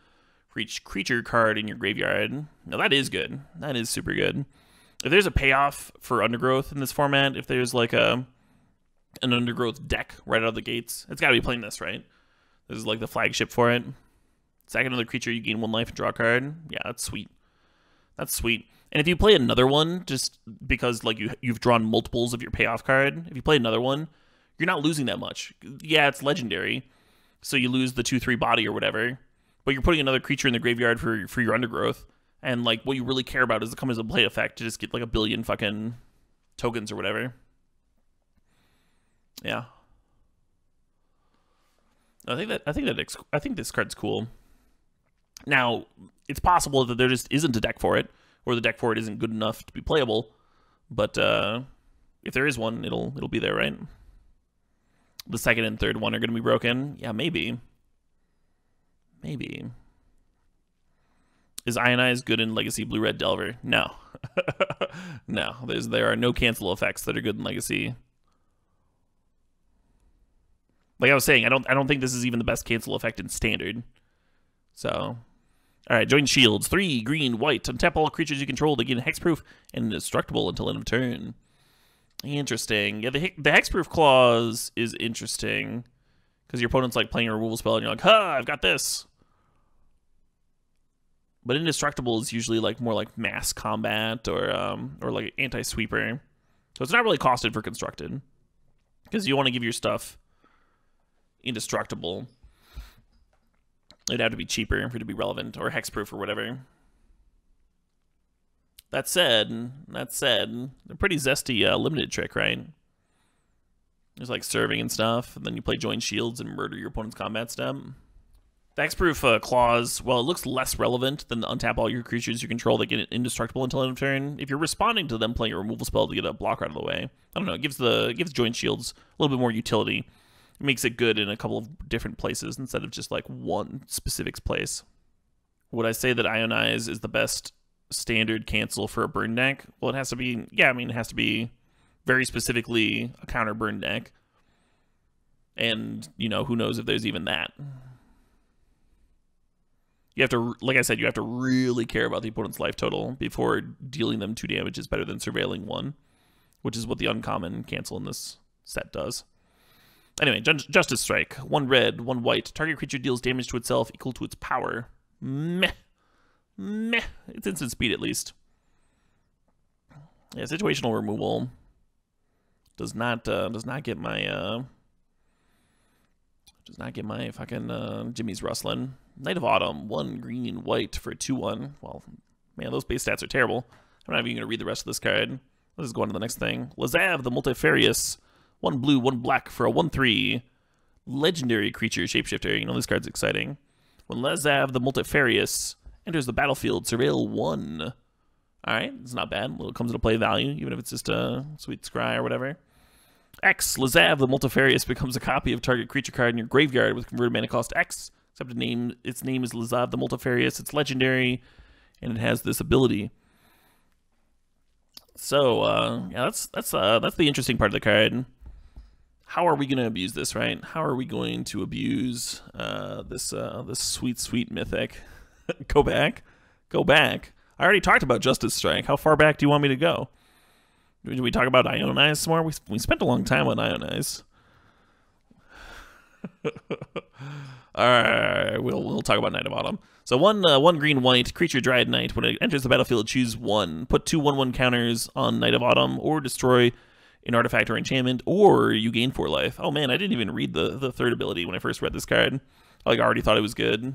for each creature card in your graveyard. Now that is good. That is super good. If there's a payoff for undergrowth in this format, if there's like an undergrowth deck right out of the gates, it's got to be playing this, right? This is like the flagship for it. Sack another creature, you gain 1 life and draw a card. Yeah, that's sweet. That's sweet. And if you play another one, just because like you've drawn multiples of your payoff card, if you play another one, you're not losing that much. Yeah, it's legendary, so you lose the 2/3 body or whatever, but you're putting another creature in the graveyard for your undergrowth, and like what you really care about is to come as a play effect to just get like a billion fucking tokens or whatever. Yeah. I think this card's cool. Now, it's possible that there just isn't a deck for it, or the deck for it isn't good enough to be playable. But if there is one, it'll be there, right? The second and third one are going to be broken. Yeah, maybe. Maybe. Is Ionize good in Legacy Blue-Red Delver? No. No. There are no cancel effects that are good in Legacy. Like I was saying, I don't think this is even the best cancel effect in Standard. So, all right, join shields. 3 green, white. Untap all creatures you control to gain hexproof and indestructible until end of turn. Interesting. Yeah, the hexproof clause is interesting because your opponent's like playing a removal spell and you're like, "Ha, I've got this." But indestructible is usually like more like mass combat or like anti-sweeper. So it's not really costed for constructed because you want to give your stuff indestructible. It'd have to be cheaper for it to be relevant, or hexproof or whatever. That said, they're pretty zesty limited trick, right? There's like serving and stuff, and then you play join shields and murder your opponent's combat step. The hexproof clause, well, it looks less relevant than the untap all your creatures you control that get indestructible until end of turn. If you're responding to them playing a removal spell to get a blocker out of the way, I don't know, it gives join shields a little bit more utility. It makes it good in a couple of different places instead of just like one specific place. Would I say that Ionize is the best standard cancel for a burn deck? Well, it has to be, yeah, I mean, it has to be very specifically a counter burn deck. And, you know, who knows if there's even that. You have to, like I said, you have to really care about the opponent's life total before dealing them 2 damage is better than surveilling 1, which is what the uncommon cancel in this set does. Anyway, Justice Strike. 1 red, 1 white. Target creature deals damage to itself equal to its power. Meh. Meh. It's instant speed, at least. Yeah, situational removal does not get my fucking Jimmy's rustling. Knight of Autumn. 1 green, white for a 2/1. Well, man, those base stats are terrible. I'm not even going to read the rest of this card. Let's just go on to the next thing. Lazav the Multifarious. 1 blue, 1 black for a 1/3. Legendary creature, shapeshifter. You know, this card's exciting. When Lazav the Multifarious enters the battlefield, surveil 1. Alright, it's not bad. It comes into play value, even if it's just a sweet scry or whatever. X, Lazav the Multifarious becomes a copy of target creature card in your graveyard with converted mana cost X, except its name is Lazav the Multifarious. It's legendary, and it has this ability. So, yeah, that's the interesting part of the card. How are we going to abuse this, right? How are we going to abuse this sweet, sweet mythic? Go back. Go back. I already talked about Justice Strike. How far back do you want me to go? Do we talk about Ionize some more? We spent a long time on Ionize. Alright, we'll talk about Knight of Autumn. So 1 green, white, creature Dryad Knight. When it enters the battlefield, choose 1. Put 2 1/1 counters on Knight of Autumn, or destroy an artifact or enchantment, or you gain 4 life. Oh man, I didn't even read the third ability when I first read this card. I already thought it was good.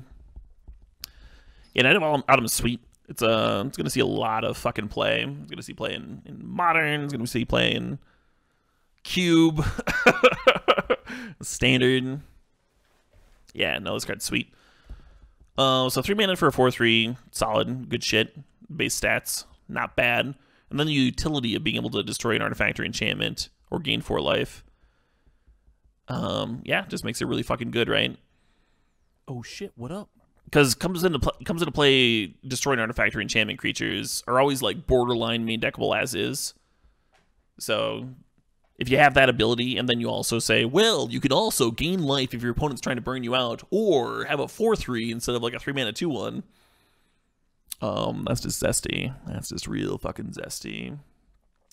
Yeah, Knight of Autumn is sweet. It's going to see a lot of fucking play. It's going to see play in Modern. It's going to see play in Cube. Standard. Yeah, no, this card's sweet. So 3 mana for a 4/3. Solid. Good shit. Base stats. Not bad. And then the utility of being able to destroy an artifact or enchantment or gain 4 life. Yeah, just makes it really fucking good, right? Oh shit, what up? Because comes into play, destroying artifact or enchantment creatures are always like borderline main deckable as is. So if you have that ability, and then you also say, well, you can also gain life if your opponent's trying to burn you out, or have a 4/3 instead of like a 3 mana 2/1. That's just zesty. That's just real fucking zesty.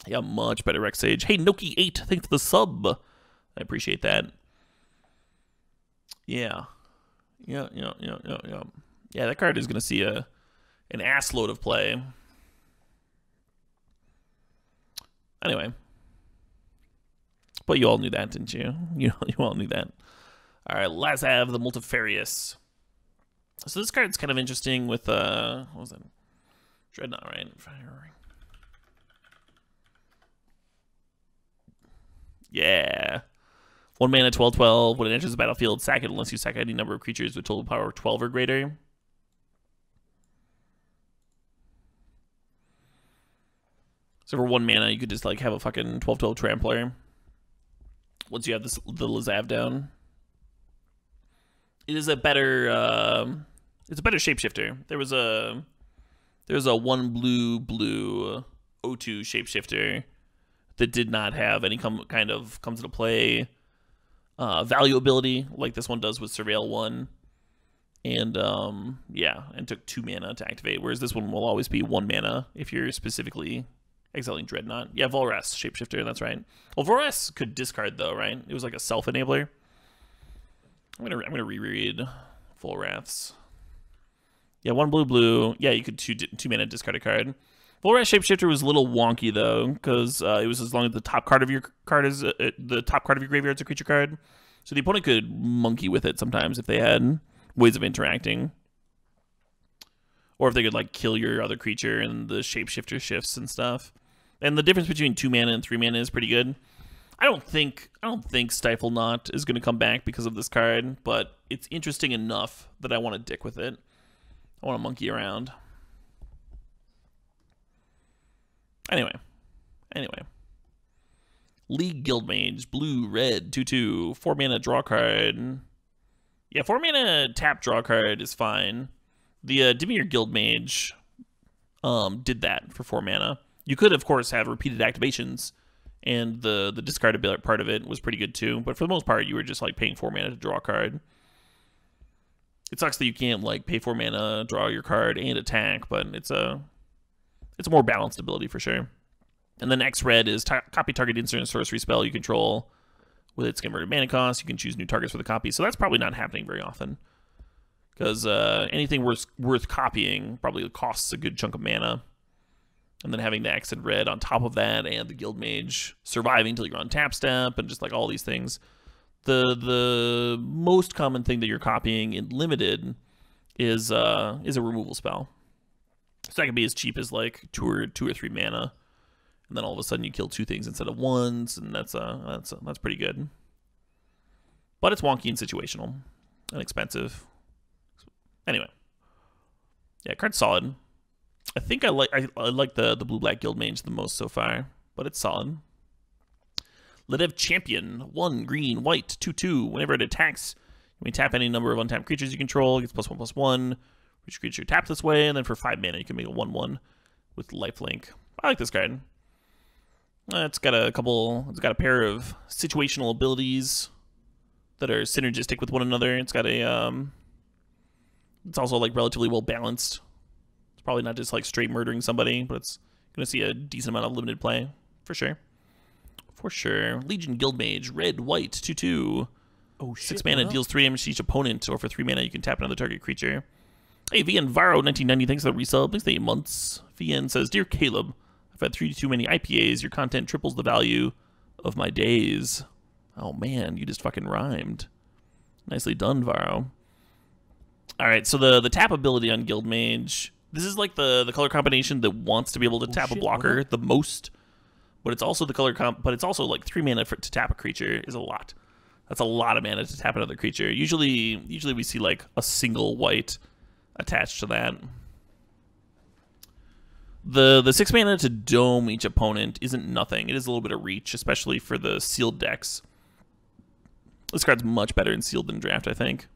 Yeah, much better Rex Sage. Hey, Noki8, thanks for the sub. I appreciate that. Yeah. Yeah, that card is going to see an assload of play. Anyway. But you all knew that, didn't you? You all knew that. All right, let's have the Multifarious. So this card's kind of interesting with, what was that? Dreadnought, right? Yeah. 1 mana, 12/12. When it enters the battlefield, sack it unless you sack any number of creatures with total power of 12 or greater. So for 1 mana, you could just like have a fucking 12/12 Trampler. Once you have the Lazav down, it is a better. It's a better shapeshifter. There was a 1 blue 0/2 shapeshifter that did not have any kind of comes into play value ability like this one does with Surveil 1, and yeah, and took 2 mana to activate. Whereas this one will always be 1 mana if you're specifically exiling Dreadnought. Yeah, Volrath shapeshifter. That's right. Well, Volrath could discard though, right? It was like a self enabler. I'm gonna reread Volrath's. Yeah, 1 blue. Yeah, you could 2 mana discard a card. Volrath shapeshifter was a little wonky though, because it was as long as the top card of your card is the top card of your graveyard is a creature card, so the opponent could monkey with it sometimes if they had ways of interacting, or if they could like kill your other creature and the shapeshifter shifts and stuff. And the difference between 2 mana and 3 mana is pretty good. I don't think Stifle Knot is going to come back because of this card, but it's interesting enough that I want to dick with it. I want to monkey around. Anyway. League Guildmage, blue, red, 2/2, 4 mana draw card. Yeah, 4 mana tap draw card is fine. The Dimir Guildmage did that for 4 mana. You could, of course, have repeated activations, and the discard part of it was pretty good too. But for the most part, you were just like paying 4 mana to draw a card. It sucks that you can't like pay 4 mana, draw your card, and attack, but it's a more balanced ability for sure. And then X-Red is copy target instant sorcery spell you control with its converted mana cost. You can choose new targets for the copy, so that's probably not happening very often, because anything worth copying probably costs a good chunk of mana. And then having the X and red on top of that, and the Guildmage surviving till you're on tap step, and just like all these things. The most common thing that you're copying in limited is a removal spell. So that can be as cheap as like 2 or 3 mana, and then all of a sudden you kill 2 things instead of 1, and that's pretty good. But it's wonky and situational and expensive. Anyway, yeah, card's solid. I think I like the blue-black Guildmage the most so far, but it's solid. Ledev Champion, 1 green, white, 2/2. Whenever it attacks, you may tap any number of untapped creatures you control. It gets +1/+1. Which creature taps this way, and then for 5 mana you can make a 1/1 with lifelink. I like this card. It's got a pair of situational abilities that are synergistic with one another. It's got a it's also like relatively well balanced. It's probably not just like straight murdering somebody, but it's gonna see a decent amount of limited play for sure. For sure. Legion Guildmage, red, white, 2/2. Oh shit. 6 mana deals 3 damage to each opponent, or for 3 mana you can tap another target creature. Hey, VN Varo 1990, thanks for the resub. Thanks for 8 months. VN says, Dear Caleb, I've had 3 too many IPAs. Your content triples the value of my days. Oh man, you just fucking rhymed. Nicely done, Varo. Alright, so the tap ability on Guildmage This is like the color combination that wants to be able to tap a blocker the most, but it's also the color but it's also like 3 mana to tap a creature is a lot. That's a lot of mana to tap another creature. Usually we see like a single white attached to that. The 6 mana to dome each opponent isn't nothing. It is a little bit of reach, especially for the sealed decks. This card's much better in sealed than draft, I think.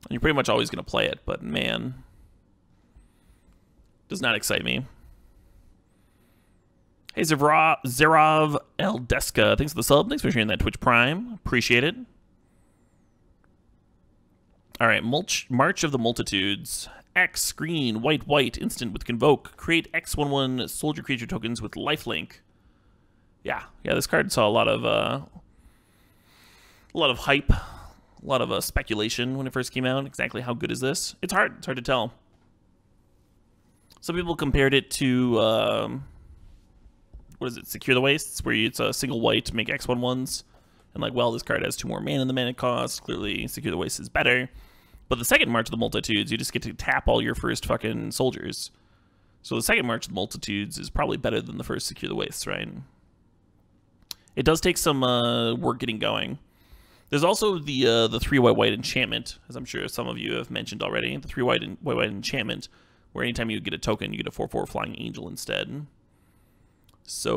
And you're pretty much always going to play it, but man, does not excite me. Hey, Zerov Eldeska, thanks for the sub. Thanks for sharing that Twitch Prime. Appreciate it. All right, March of the Multitudes. X, green, white, instant with Convoke. Create X/1/1 soldier creature tokens with lifelink. Yeah, this card saw a lot of hype, a lot of speculation when it first came out. Exactly how good is this? It's hard to tell. Some people compared it to what is it? Secure the Wastes, where it's a single white to make X/1/1s, and like, well, this card has 2 more mana in the mana cost. Clearly, Secure the Wastes is better. But the second March of the Multitudes, you just get to tap all your first fucking soldiers. So the second March of the Multitudes is probably better than the first Secure the Wastes, right? It does take some work getting going. There's also the 3 white enchantment, as I'm sure some of you have mentioned already. The 3 white enchantment, where anytime you get a token, you get a 4/4 flying angel instead. So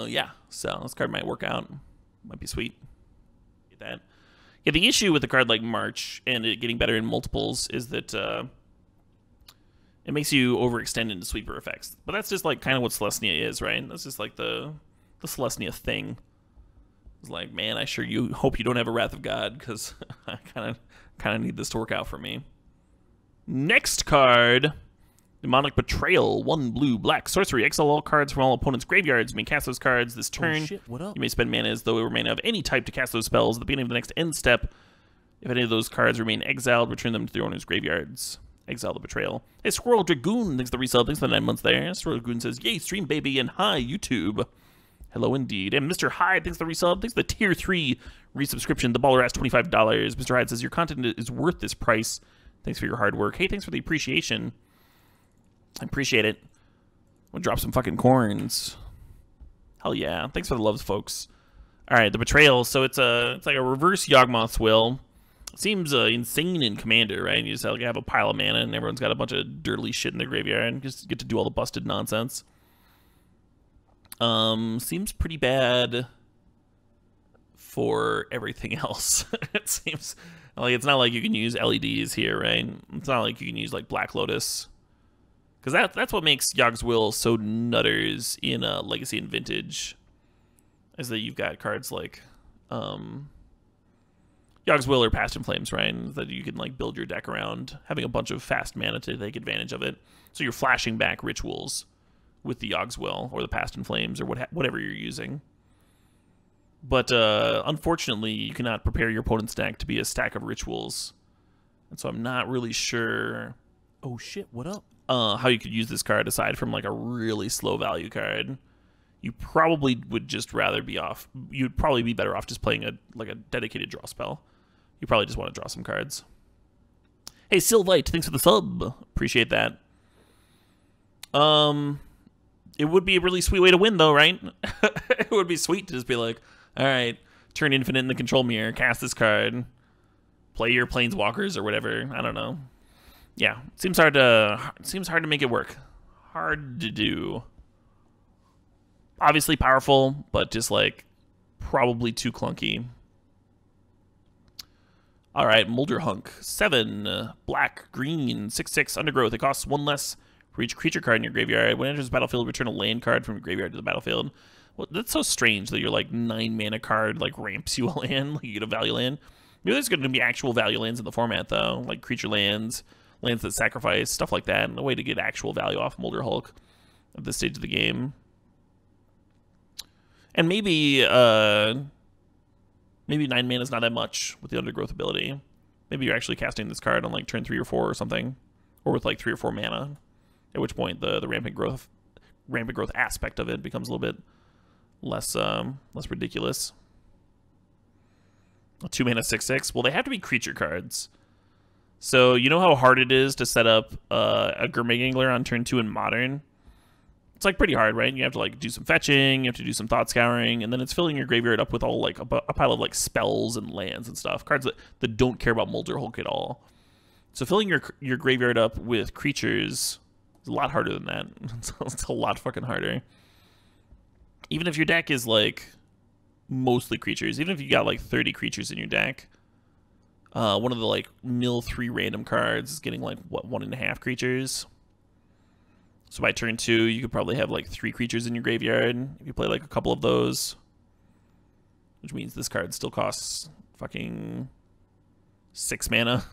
yeah, so this card might work out. Might be sweet. Get that. Yeah, the issue with a card like March and it getting better in multiples is that it makes you overextend into sweeper effects. But that's just like kind of what Celestia is, right? That's just like the Celestia thing. It's like, man, I sure hope you don't have a Wrath of God, because I kind of need this to work out for me. Next card. Demonic Betrayal, 1 blue, black, sorcery. Exile all cards from all opponents' graveyards. You may cast those cards this turn. Oh shit, what up? You may spend mana as though it were mana of any type to cast those spells at the beginning of the next end step. If any of those cards remain exiled, return them to their owner's graveyards. Exile the Betrayal. Hey, Squirrel Dragoon, thanks for the resub. Thanks for the 9 months there. Squirrel Dragoon says, yay, stream baby, and hi, YouTube. Hello indeed. And Mr. Hyde, thanks for the resub. Thanks for the tier 3 resubscription. The baller asked $25. Mr. Hyde says, your content is worth this price. Thanks for your hard work. Hey, thanks for the appreciation. I appreciate it. I'm gonna drop some fucking corns. Hell yeah. Thanks for the loves, folks. Alright, the Betrayal. So it's like a reverse Yawgmoth's Will. It seems insane in Commander, right? You just have a pile of mana and everyone's got a bunch of dirty shit in their graveyard and just get to do all the busted nonsense. Seems pretty bad for everything else. It seems like it's not like you can use LEDs here, right? It's not like you can use like Black Lotus. Because that's what makes Yawg's Will so nutters in Legacy and Vintage, is that you've got cards like Yawg's Will or Past in Flames, right? That you can like build your deck around having a bunch of fast mana to take advantage of it. So you're flashing back rituals with the Yawg's Will or the Past in Flames or whatever you're using. But unfortunately, you cannot prepare your opponent's deck to be a stack of rituals, and so I'm not really sure. Oh shit, what up? How you could use this card aside from like a really slow value card. You probably would just rather be off. You'd probably be better off just playing a dedicated draw spell. You probably just want to draw some cards. Hey, Sylvite, thanks for the sub. Appreciate that. It would be a really sweet way to win, though, right? It would be sweet to just be like, all right, turn Infinite in the control mirror, cast this card, play your Planeswalkers or whatever. I don't know. Yeah, seems hard to make it work. Hard to do. Obviously powerful, but just like probably too clunky. All right, Molderhunk, 7 black, green, 6/6 undergrowth. It costs 1 less for each creature card in your graveyard. When it enters the battlefield, return a land card from your graveyard to the battlefield. Well, that's so strange that your like 9 mana card like ramps you a land, like you get a value land. Maybe there's going to be actual value lands in the format though, like creature lands, lands that sacrifice, stuff like that, and a way to get actual value off Molder Hulk at this stage of the game. And maybe 9 mana is not that much with the undergrowth ability. Maybe you're actually casting this card on like turn 3 or 4 or something, or with like 3 or 4 mana. At which point the rampant growth aspect of it becomes a little bit less ridiculous. A 2-mana 6/6. Well, they have to be creature cards. So you know how hard it is to set up a Gurmag Angler on turn 2 in Modern? It's like pretty hard, right? You have to like do some fetching, you have to do some thought scouring, and then it's filling your graveyard up with all like a pile of like spells and lands and stuff. Cards that don't care about Molder Hulk at all. So filling your graveyard up with creatures is a lot harder than that. It's a lot fucking harder. Even if your deck is like mostly creatures, even if you got like 30 creatures in your deck, one of the like mill 3 random cards is getting like what, 1.5 creatures. So by turn 2, you could probably have like 3 creatures in your graveyard if you play like a couple of those, which means this card still costs fucking 6 mana.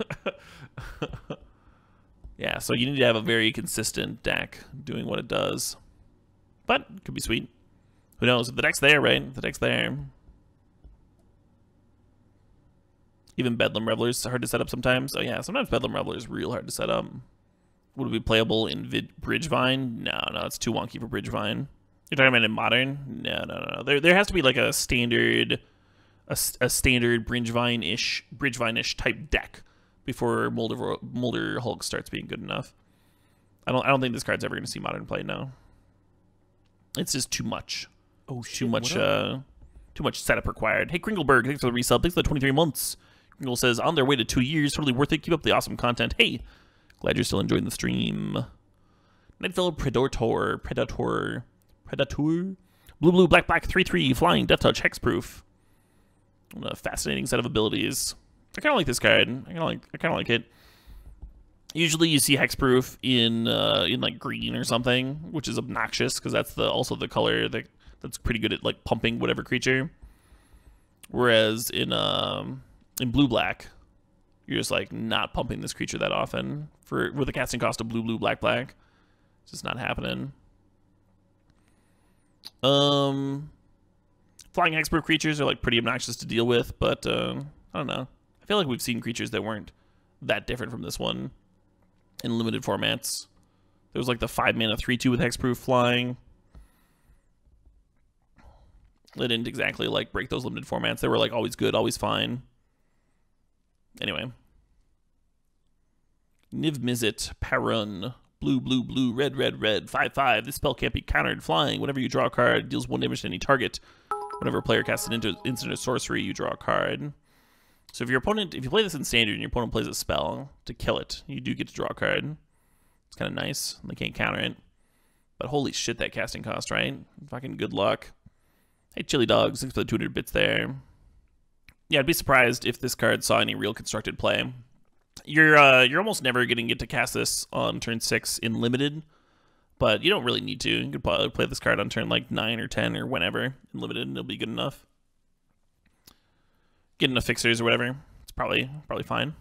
Yeah, so you need to have a very consistent deck doing what it does, but it could be sweet. Who knows? If the deck's there, right? If the deck's there. Even Bedlam Reveler's hard to set up sometimes. Oh yeah, sometimes Bedlam Reveler is real hard to set up. Would it be playable in Bridgevine? No, it's too wonky for Bridgevine. You're talking about in Modern? No. There has to be like a standard, a standard Bridgevine-ish type deck before Molder Hulk starts being good enough. I don't think this card's ever going to see Modern play. No, it's just too much. Oh shit! Too much setup required. Hey Kringleberg, thanks for the resub. Thanks for the 23 months. Kringle says on their way to 2 years. Totally worth it. Keep up the awesome content. Hey. Glad you're still enjoying the stream. Nightfell Predator. Blue, black, 3/3, flying, death touch, hexproof. What a fascinating set of abilities. I kind of like this card. I kind of like it. Usually you see hexproof in like green or something, which is obnoxious because that's also the color that's pretty good at like pumping whatever creature. Whereas in blue-black, you're just like not pumping this creature that often with a casting cost of blue, black. It's just not happening. Flying hexproof creatures are like pretty obnoxious to deal with, but I don't know. I feel like we've seen creatures that weren't that different from this one in limited formats. There was like the 5-mana 3/2 with hexproof flying. They didn't exactly like break those limited formats. They were like always good, always fine. Anyway. Niv Mizzet, Parun, blue, red, 5/5. This spell can't be countered. Flying. Whenever you draw a card, deals 1 damage to any target. Whenever a player casts an instant or sorcery, you draw a card. So if you play this in standard and your opponent plays a spell to kill it, you do get to draw a card. It's kind of nice. They can't counter it. But holy shit, that casting cost, right? Fucking good luck. Hey, Chili Dogs, thanks for the 200 bits there. Yeah, I'd be surprised if this card saw any real constructed play. You're almost never going to get to cast this on turn 6 in limited, but you don't really need to. You could probably play this card on turn like 9 or 10 or whenever in limited, and it'll be good enough. Get enough fixers or whatever. It's probably fine.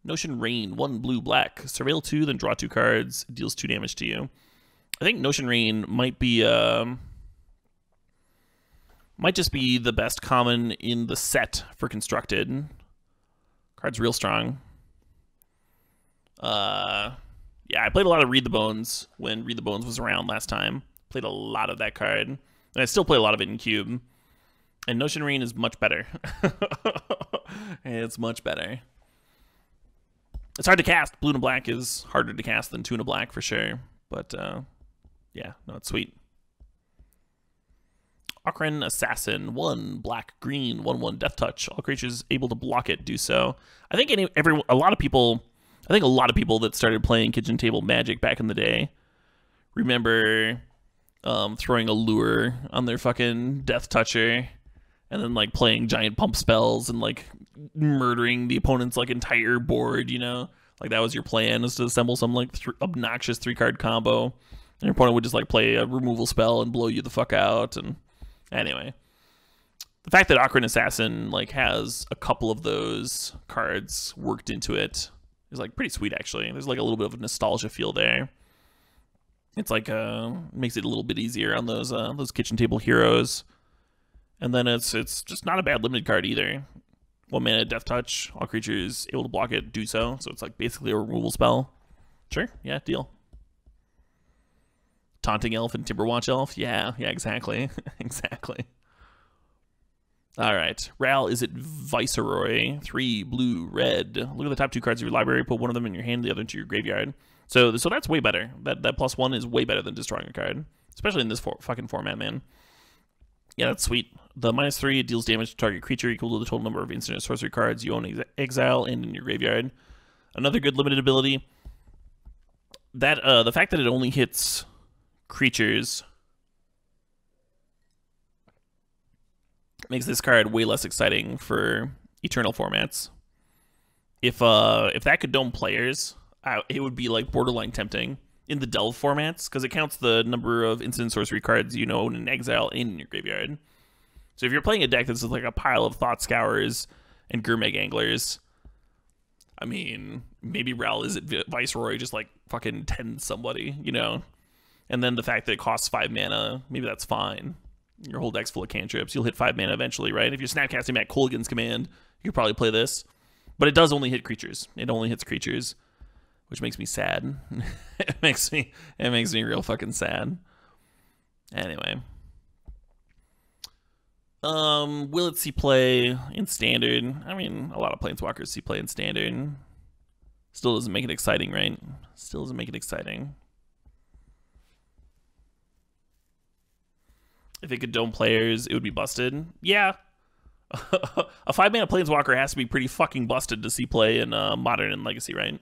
Notion Rain, 1 blue, black. Surveil 2, then draw 2 cards. Deals 2 damage to you. I think Notion Rain might be might just be the best common in the set for constructed. Card's real strong. Yeah, I played a lot of Read the Bones when Read the Bones was around last time. Played a lot of that card. And I still play a lot of it in Cube. And Notion Rain is much better. It's much better. It's hard to cast. Blue and black is harder to cast than 2 and a black for sure. But, yeah, no, it's sweet. Okran Assassin, 1 black, green, 1/1 death touch. All creatures able to block it do so. I think a lot of people that started playing kitchen table Magic back in the day remember throwing a lure on their fucking death toucher and then like playing giant pump spells and like murdering the opponent's like entire board, you know? Like that was your plan, is to assemble some like obnoxious 3-card combo. And your opponent would just like play a removal spell and blow you the fuck out. And anyway, the fact that Okran Assassin like has a couple of those cards worked into it is like pretty sweet actually. There's like a little bit of a nostalgia feel there. It's like makes it a little bit easier on those kitchen table heroes. And then it's just not a bad limited card either. 1 mana death touch, all creatures able to block it do so. So it's like basically a removal spell. Sure, yeah, deal. Taunting Elf and Timberwatch Elf, yeah, exactly, exactly. All right. Ral, is it Viceroy? 3 blue, red. Look at the top 2 cards of your library. Put one of them in your hand, the other into your graveyard. So that's way better. That +1 is way better than destroying a card, especially in this fucking format, man. Yeah, that's sweet. The -3, it deals damage to target creature equal to the total number of instant or sorcery cards you own in exile and in your graveyard. Another good limited ability. That the fact that it only hits creatures makes this card way less exciting for Eternal formats. If that could dome players, it would be like borderline tempting in the Delve formats, because it counts the number of instant sorcery cards you own in exile and in your graveyard. So if you're playing a deck that's like a pile of Thought Scours and Gurmag Anglers, I mean, maybe Ral is at Viceroy just like fucking 10 somebody, you know? And then the fact that it costs 5 mana, maybe that's fine. Your whole deck's full of cantrips. You'll hit 5 mana eventually, right? If you're snapcasting Matt Colgan's command, you could probably play this. But it does only hit creatures. It only hits creatures, which makes me sad. it makes me real fucking sad. Anyway. Will it see play in standard? I mean, a lot of Planeswalkers see play in standard. Still doesn't make it exciting, right? Still doesn't make it exciting. If it could dome players, it would be busted. Yeah. A 5-mana Planeswalker has to be pretty fucking busted to see play in Modern and Legacy, right?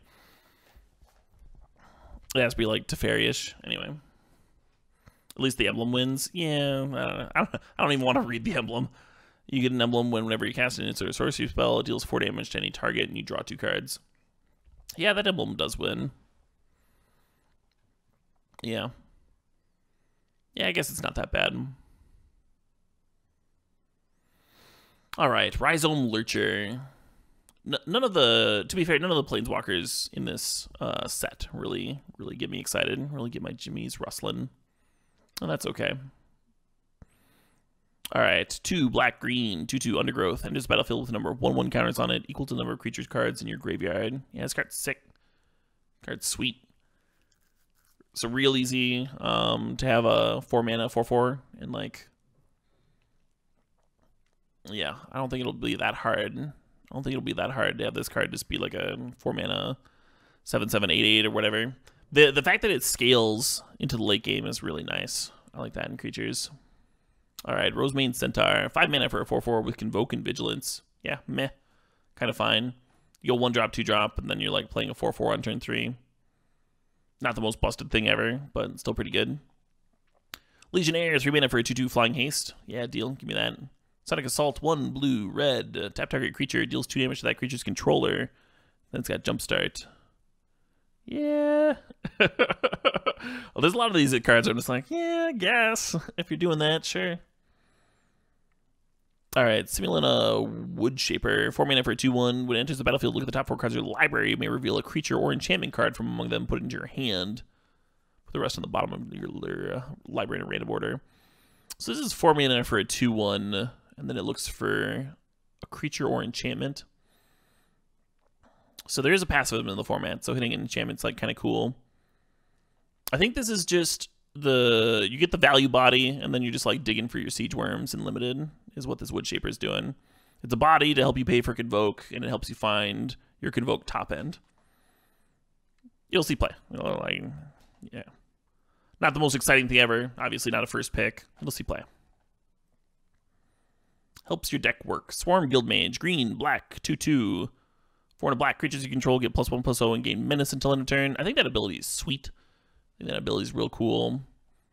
It has to be like Teferi-ish. Anyway. At least the emblem wins. Yeah, I don't even want to read the emblem. You get an emblem whenever you cast an instant or sorcery spell, it deals 4 damage to any target, and you draw 2 cards. Yeah, that emblem does win. Yeah. Yeah, I guess it's not that bad. Alright, Rhizome Lurcher. None of the, to be fair, none of the Planeswalkers in this set really get me excited, really get my jimmies rustling. And that's okay. Alright, 2 black-green, 2/2 Undergrowth, enters battlefield with a number of 1/1 counters on it, equal to the number of creatures cards in your graveyard. Yeah, this card's sick. Card's sweet. So real easy to have a 4-mana 4/4, and like, yeah, I don't think it'll be that hard. I don't think it'll be that hard to have this card just be like a 4-mana 7/7 8/8 or whatever. The fact that it scales into the late game is really nice. I like that in creatures. All right, Rosemane Centaur, 5 mana for a 4/4 with Convoke and Vigilance. Yeah, meh, kind of fine. You'll 1-drop, 2-drop, and then you're like playing a 4/4 on turn 3. Not the most busted thing ever, but still pretty good. Legionnaire, 3 mana for a 2/2 Flying Haste. Yeah, deal. Give me that. Sonic Assault, 1 blue, red. Tap target creature, deals 2 damage to that creature's controller. Then it's got Jumpstart. Yeah. Well, there's a lot of these cards I'm just like, yeah, I guess. If you're doing that, sure. Alright, Simulana Woodshaper, 4 mana for a 2/1. When it enters the battlefield, look at the top 4 cards of your library. You may reveal a creature or enchantment card from among them, put it into your hand. Put the rest on the bottom of your library in a random order. So this is 4 mana for a 2/1, and then it looks for a creature or enchantment. So there is a passive in the format, so hitting an enchantment's like kind of cool. I think this is just you get the value body, and then you're just like digging for your siege worms in limited, is what this Woodshaper is doing. It's a body to help you pay for Convoke, and it helps you find your Convoke top end. You'll see play. Like, yeah. Not the most exciting thing ever. Obviously not a first pick. You'll see play. Helps your deck work. Swarm Guildmage, green, black, 2/2. 4 black creatures you control get +1/+0 and gain menace until end of turn. I think that ability is sweet. I think that ability is real cool.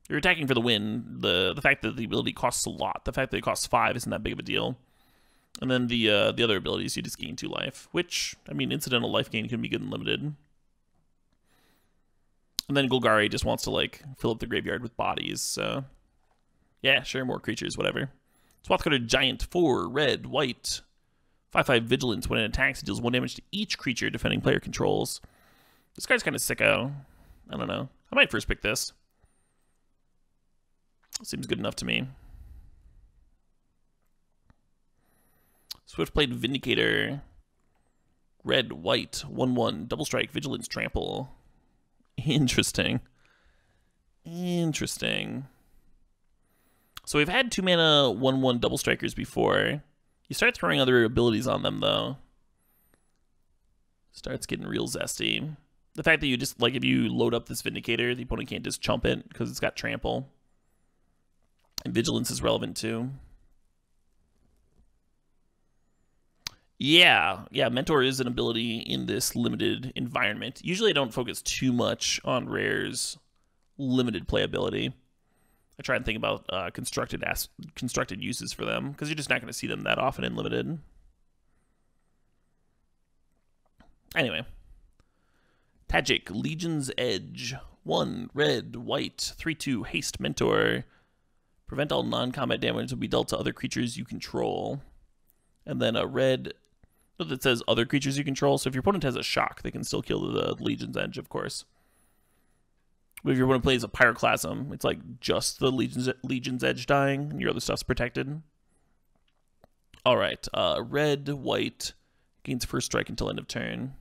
You're attacking for the win. The fact that the ability costs a lot, the fact that it costs 5 isn't that big of a deal. And then the other abilities, you just gain 2 life, which, I mean, incidental life gain can be good and limited. And then Golgari just wants to like fill up the graveyard with bodies. So yeah, sure, more creatures, whatever. Swathcutter Giant, 4 red, white. 5/5 Vigilance. When it attacks, it deals 1 damage to each creature defending player controls. This guy's kind of sicko. I don't know. I might first pick this. Seems good enough to me. Swiftblade Vindicator. Red, white, 1/1. Double strike, Vigilance, Trample. Interesting. Interesting. So we've had 2 mana 1/1 double strikers before. You start throwing other abilities on them, though. Starts getting real zesty. The fact that you just, like, if you load up this Vindicator, the opponent can't just chump it because it's got Trample. And Vigilance is relevant, too. Yeah, Mentor is an ability in this limited environment. Usually I don't focus too much on Rare's limited playability. I try and think about constructed uses for them, because you're just not going to see them that often in limited. Anyway. Tajik, Legion's Edge. 1 red, white, 3/2, haste, Mentor. Prevent all non-combat damage will be dealt to other creatures you control. And then a red that says other creatures you control. So if your opponent has a shock, they can still kill the Legion's Edge, of course. But if your opponent plays a Pyroclasm, it's like just the Legion's Edge dying, and your other stuff's protected. All right, red, white, gains first strike until end of turn.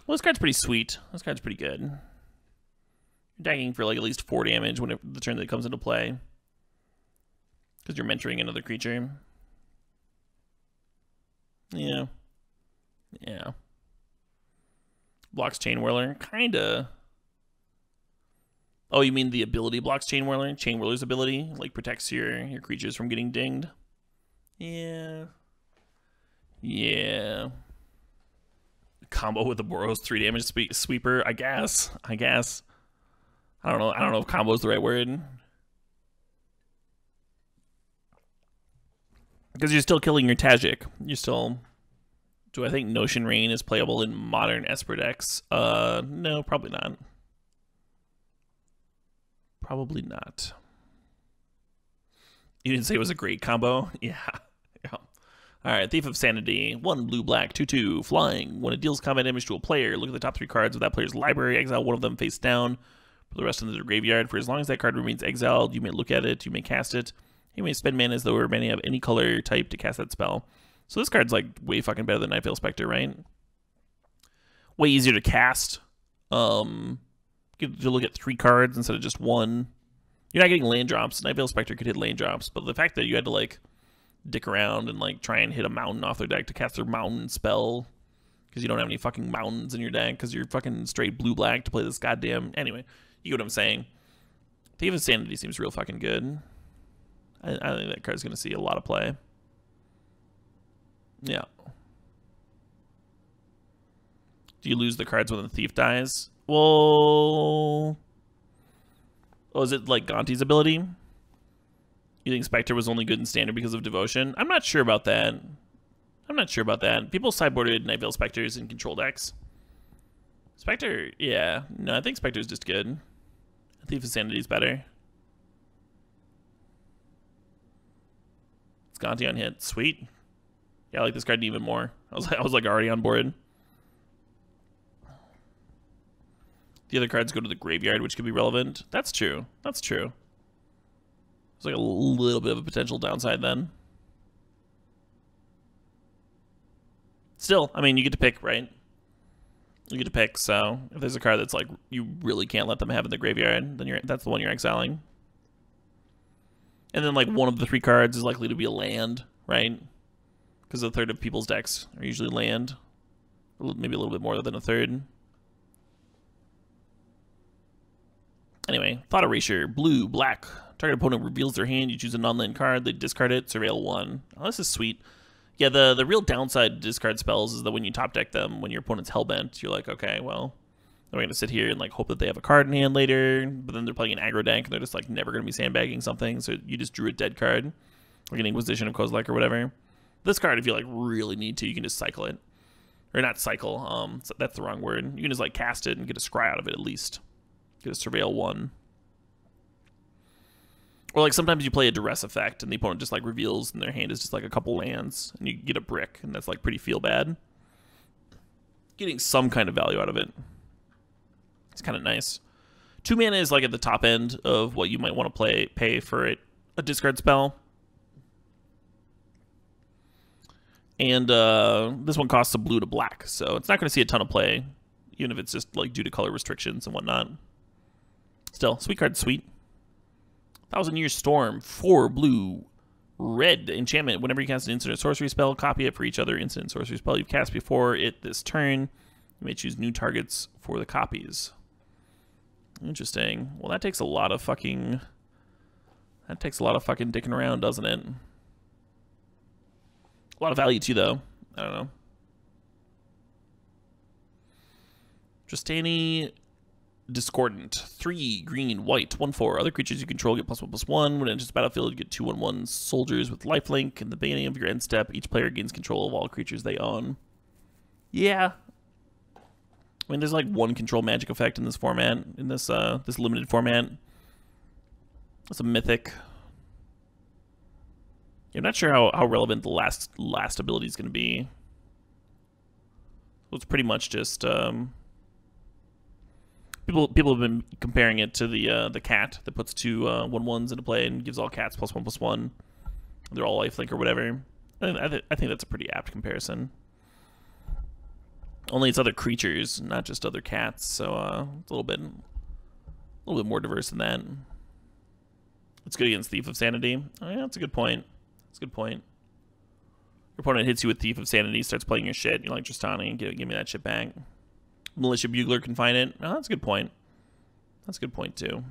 Well, this card's pretty sweet. This card's pretty good. You're attacking for like at least 4 damage whenever the turn that it comes into play, because you're mentoring another creature. Yeah. Blocks Chain Whirler, kinda. Oh, you mean the ability blocks Chain Whirler? Chain Whirler's ability, like, protects your creatures from getting dinged. Yeah. Combo with the Boros 3 damage sweeper, I guess. I don't know if combo is the right word. Because you're still killing your Tajik. You're still... Do I think Notion Rain is playable in modern Esper decks? No, probably not. Probably not. You didn't say it was a great combo? Yeah. Alright, Thief of Sanity. 1 blue-black, 2/2, flying. When it deals combat damage to a player, look at the top 3 cards of that player's library, exile one of them face down, put the rest into the graveyard. For as long as that card remains exiled, you may look at it, you may cast it. You may spend mana as though it may have any color type to cast that spell. So this card's like way fucking better than Nightveil Spectre, right? Way easier to cast. Get to look at 3 cards instead of just 1. You're not getting land drops. Nightveil Spectre could hit land drops, but the fact that you had to like dick around and like try and hit a mountain off their deck to cast their mountain spell because you don't have any fucking mountains in your deck because you're fucking straight blue-black to play this goddamn... Anyway, you get what I'm saying. Thief of Sanity seems real fucking good. I think that card's going to see a lot of play. Yeah. Do you lose the cards when the thief dies? Well... Oh, is it like Gonti's ability? You think Spectre was only good in Standard because of Devotion? I'm not sure about that. People sideboarded Nightveil Spectres in control decks. Spectre, yeah. No, I think Spectre's just good. Thief of Sanity's better. It's Gonti on hit. Sweet. Yeah, I like this card even more. I was like already on board. The other cards go to the graveyard, which could be relevant. That's true. There's like a little bit of a potential downside then. Still, I mean, you get to pick, right? You get to pick, so if there's a card that's like you really can't let them have in the graveyard, then that's the one you're exiling. And then like one of the 3 cards is likely to be a land, right? Because a third of people's decks are usually land. Maybe a little bit more than a third. Anyway, Thought Erasure, blue, black. Target opponent reveals their hand, you choose a non-land card, they discard it, surveil 1. Oh, this is sweet. Yeah, the real downside to discard spells is that when you top deck them, when your opponent's hellbent, you're like, okay, well, they're going to sit here and like hope that they have a card in hand later, but then they're playing an aggro deck and they're just like never going to be sandbagging something, so you just drew a dead card, like an Inquisition of Kozilek or whatever. This card, if you like really need to, you can just cycle it. Or not cycle, that's the wrong word. You can just like cast it and get a scry out of it at least. Get a surveil 1. Or like sometimes you play a duress effect and the opponent just like reveals and their hand is just like a couple lands and you get a brick and that's like pretty feel bad. Getting some kind of value out of it. It's kind of nice. 2 mana is like at the top end of what you might want to pay for it. A discard spell. And this one costs a blue to black, so it's not going to see a ton of play, even if it's just like due to color restrictions and whatnot. Still, sweet card, sweet. 1,000 Year Storm, 4 blue, Red enchantment. Whenever you cast an instant or sorcery spell, copy it for each other instant sorcery spell you've cast before it this turn. You may choose new targets for the copies. Interesting. Well, that takes a lot of fucking... That takes a lot of fucking dicking around, doesn't it? A lot of value, too, though. I don't know. Tristani Discordant. 3 green, white, 1/4. Other creatures you control get +1/+1. When it enters the battlefield, you get 2/1/1 soldiers with lifelink. In the beginning of your end step, each player gains control of all creatures they own. Yeah. I mean, there's like one control magic effect in this format, in this this limited format. It's a mythic. I'm not sure how relevant the last ability is going to be. So it's pretty much just people have been comparing it to the cat that puts 2 1/1s into play and gives all cats +1/+1. They're all lifelink or whatever. I think that's a pretty apt comparison. Only it's other creatures, not just other cats. So it's a little bit more diverse than that. It's good against Thief of Sanity. Oh yeah, that's a good point. That's a good point. Your opponent hits you with Thief of Sanity, starts playing your shit. You're like, Tristani, give me that shit back. Militia Bugler can find it. Oh, that's a good point. That's a good point, too.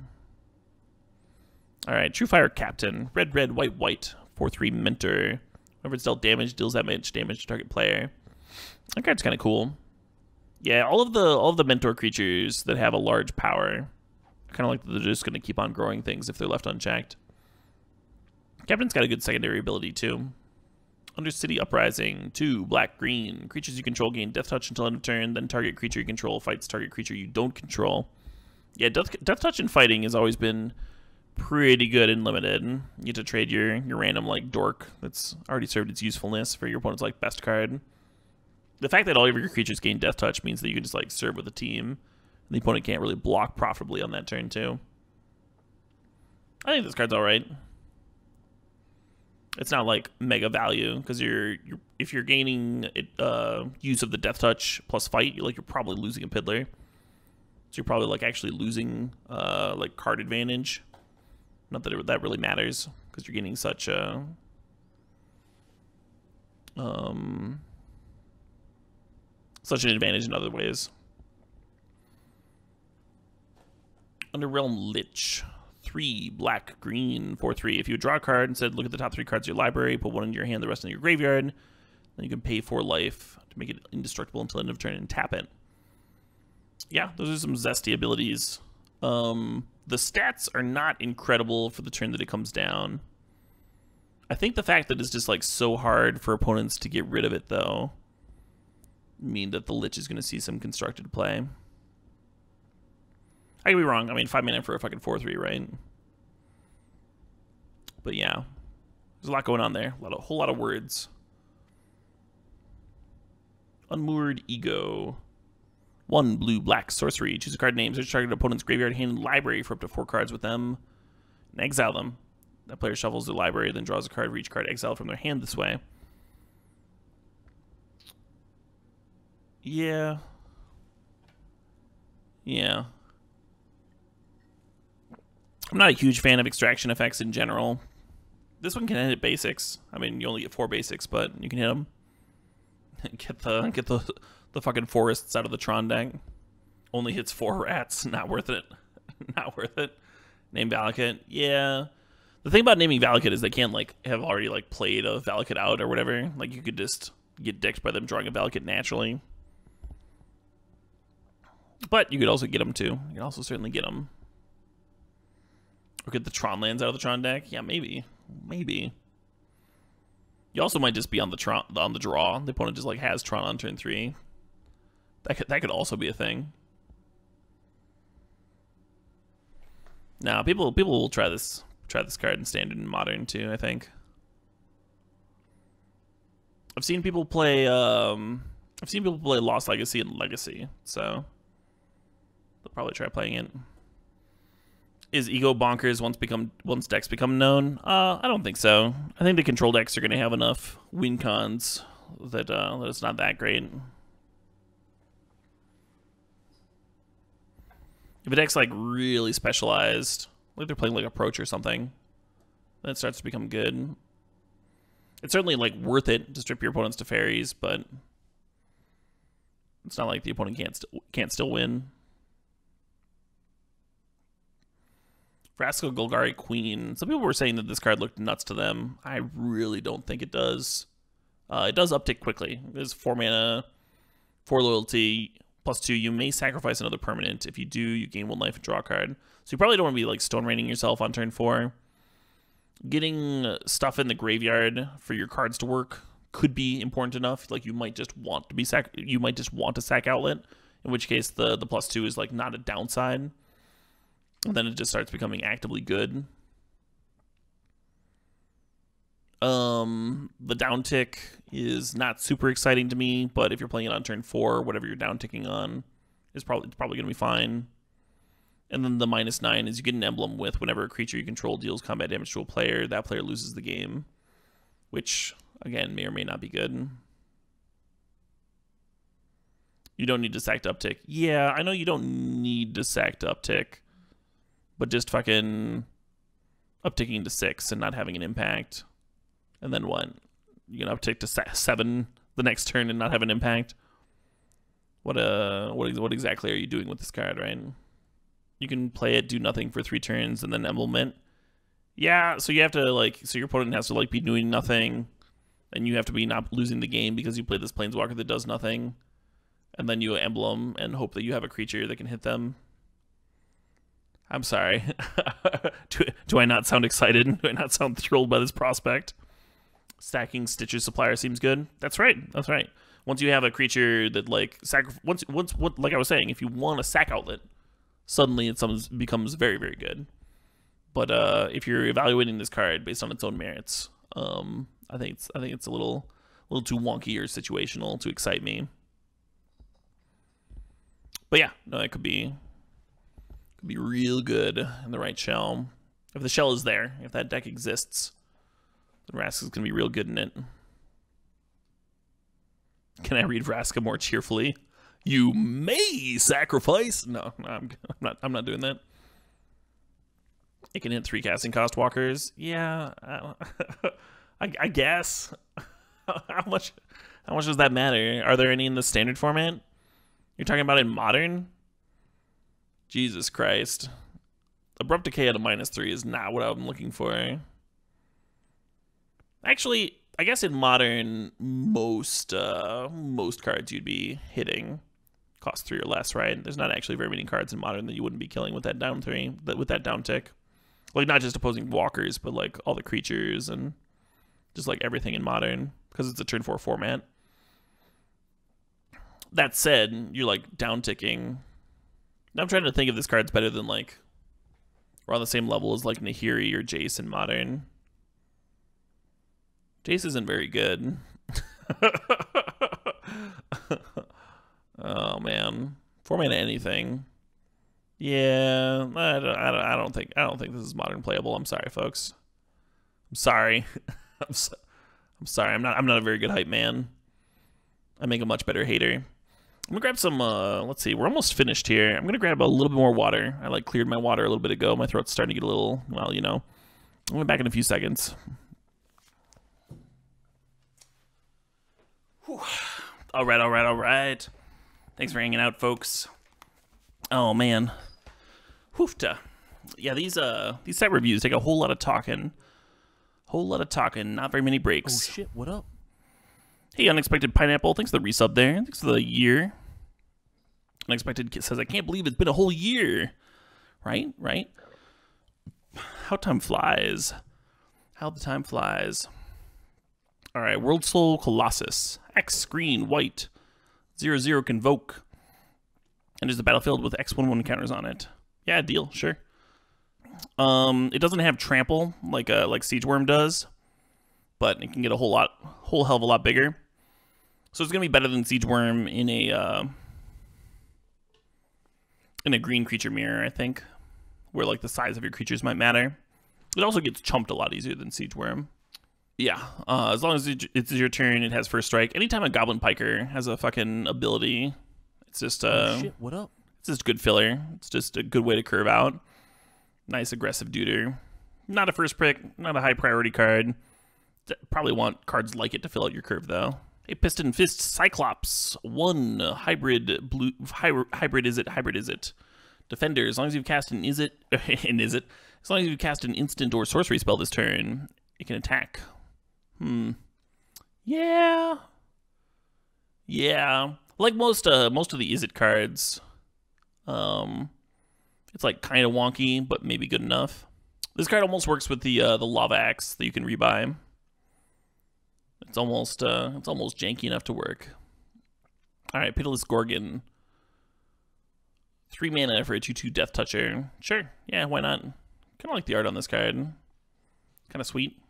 Alright, True Fire Captain. Red, red, white, white. 4/3 Mentor. Whenever it's dealt damage, deals that much damage to target player. That card's kind of cool. Yeah, all of the Mentor creatures that have a large power, kind of like they're just going to keep on growing things if they're left unchecked. Captain's got a good secondary ability, too. Undercity Uprising, 2 black, green. Creatures you control gain Death Touch until end of turn, then target creature you control fights target creature you don't control. Yeah, Death Touch in fighting has always been pretty good in limited. You get to trade your random, like, dork that's already served its usefulness for your opponent's, like, best card. The fact that all of your creatures gain Death Touch means that you can just, like, serve with a team, and the opponent can't really block profitably on that turn, too. I think this card's alright. It's not like mega value because if you're gaining use of the Death Touch plus fight, you're probably losing a Piddler. So you're probably like actually losing like card advantage. Not that that really matters because you're gaining such such an advantage in other ways. Underrealm Lich. 3 black, green, 4/3. If you draw a card and said, look at the top 3 cards of your library, put one in your hand, the rest in your graveyard, then you can pay 4 life to make it indestructible until end of turn and tap it. Yeah, those are some zesty abilities. The stats are not incredible for the turn that it comes down. I think the fact that it's just like so hard for opponents to get rid of it, though, mean that the Lich is going to see some constructed play. I could be wrong. I mean, 5 mana for a fucking 4/3, right? But yeah, there's a lot going on there. A whole lot of words. Unmoored Ego. 1 blue, black, sorcery. Choose a card name. Search target opponent's graveyard, hand, and library for up to 4 cards with them, and exile them. That player shuffles their library, then draws a card for each card exiled from their hand this way. Yeah. Yeah. I'm not a huge fan of extraction effects in general. This one can hit basics. I mean, you only get 4 basics, but you can hit them. Get the fucking forests out of the Tron deck. Only hits 4 rats. Not worth it. Not worth it. Name Valakut. Yeah. The thing about naming Valakut is they can't like have already like played a Valakut out or whatever. Like you could just get dicked by them drawing a Valakut naturally. But you could also get them too. You can also certainly get them. Or get the Tron lands out of the Tron deck? Yeah, maybe. Maybe. You also might just be on the draw. The opponent just like has Tron on turn 3. That could also be a thing. Now, people will try this card in Standard and Modern too, I think. I've seen people play Lost Legacy and Legacy, so they'll probably try playing it. Is Ego bonkers once decks become known? I don't think so. I think the control decks are going to have enough win cons that it's not that great. If a deck's like really specialized, like they're playing like Approach or something, then it starts to become good. It's certainly like worth it to strip your opponents to fairies, but it's not like the opponent can't still win. Vraska Golgari Queen. Some people were saying that this card looked nuts to them. I really don't think it does. It does uptick quickly. There's 4 mana, 4 loyalty, +2. You may sacrifice another permanent. If you do, you gain 1 life and draw a card. So you probably don't want to be like stone raining yourself on turn 4. Getting stuff in the graveyard for your cards to work could be important enough. Like you might just want to be a sack outlet, in which case the +2 is like not a downside. And then it just starts becoming actively good. The downtick is not super exciting to me, but if you're playing it on turn 4, whatever you're downticking on is probably going to be fine. And then the -9 is you get an emblem with whenever a creature you control deals combat damage to a player, that player loses the game, which again may or may not be good. You don't need to sack to uptick. Yeah, I know you don't need to sack to uptick, but just fucking upticking to 6 and not having an impact. And then what? You can uptick to 7 the next turn and not have an impact. What exactly are you doing with this card, right? You can play it, do nothing for 3 turns, and then emblem it. Yeah, so you have to so your opponent has to be doing nothing, and you have to be not losing the game because you play this planeswalker that does nothing, and then you emblem and hope that you have a creature that can hit them. I'm sorry. Do I not sound excited? Do I not sound thrilled by this prospect? Stacking Stitcher's Supplier seems good. That's right. That's right. Once you have a creature that like I was saying, if you want a sack outlet, suddenly it becomes very, very good. But if you're evaluating this card based on its own merits, I think it's a little too wonky or situational to excite me. But yeah, no, it could be real good in the right shell. If the shell is there, if that deck exists, then Vraska's gonna be real good in it. Can I read Vraska more cheerfully? You may sacrifice. No, I'm not doing that. It can hit 3 casting cost walkers. Yeah, I guess. How much does that matter? Are there any in the standard format? You're talking about in modern? Jesus Christ. Abrupt Decay at a -3 is not what I'm looking for. Actually, I guess in modern, most cards you'd be hitting cost 3 or less, right? There's not actually very many cards in modern that you wouldn't be killing with that down 3, with that downtick. Like not just opposing walkers, but like all the creatures and just like everything in modern because it's a turn 4 format. That said, you're like downticking. Now I'm trying to think if this card's better than like, we're on the same level as like Nahiri or Jace in modern. Jace isn't very good. Oh man, 4 mana anything. Yeah, I don't think this is modern playable. I'm sorry, folks. I'm sorry. I'm sorry. I'm not a very good hype man. I make a much better hater. I'm gonna grab some. Let's see. We're almost finished here. I'm gonna grab a little bit more water. I like cleared my water a little bit ago. My throat's starting to get a little. Well, you know. I'll be back in a few seconds. Whew. All right. Thanks for hanging out, folks. Oh man. Hoofta. Yeah, these set reviews take a whole lot of talking. Not very many breaks. Oh shit, what up? Hey, Unexpected Pineapple, thanks for the resub there. Thanks for the year. Unexpected says, I can't believe it's been a whole year. Right? How time flies. How the time flies. All right, World Soul Colossus. X screen, white. 0/0 convoke. And there's a battlefield with X/1/1 counters on it. Yeah, deal, sure. It doesn't have trample like Siege Worm does, but it can get a whole hell of a lot bigger. So it's gonna be better than Siege Worm in a green creature mirror, I think, where like the size of your creatures might matter. It also gets chumped a lot easier than Siege Worm. Yeah, as long as it's your turn, it has first strike. Anytime a Goblin Piker has a fucking ability, it's just Oh shit, what up? it's just good filler. It's just a good way to curve out. Nice aggressive duder. Not a first pick, not a high priority card. probably want cards like it to fill out your curve, though. A Piston Fist Cyclops. 1 hybrid blue. Hybrid is it? Defender. As long as you've cast an as long as you've cast an instant or sorcery spell this turn, it can attack. Yeah. Like most of the is it cards, it's like kind of wonky, but maybe good enough. This card almost works with the Lava Axe that you can rebuy. It's almost janky enough to work. All right, Pitiless Gorgon. 3 mana for a 2/2 Death Toucher. Sure, yeah, why not? Kind of like the art on this card. Kind of sweet.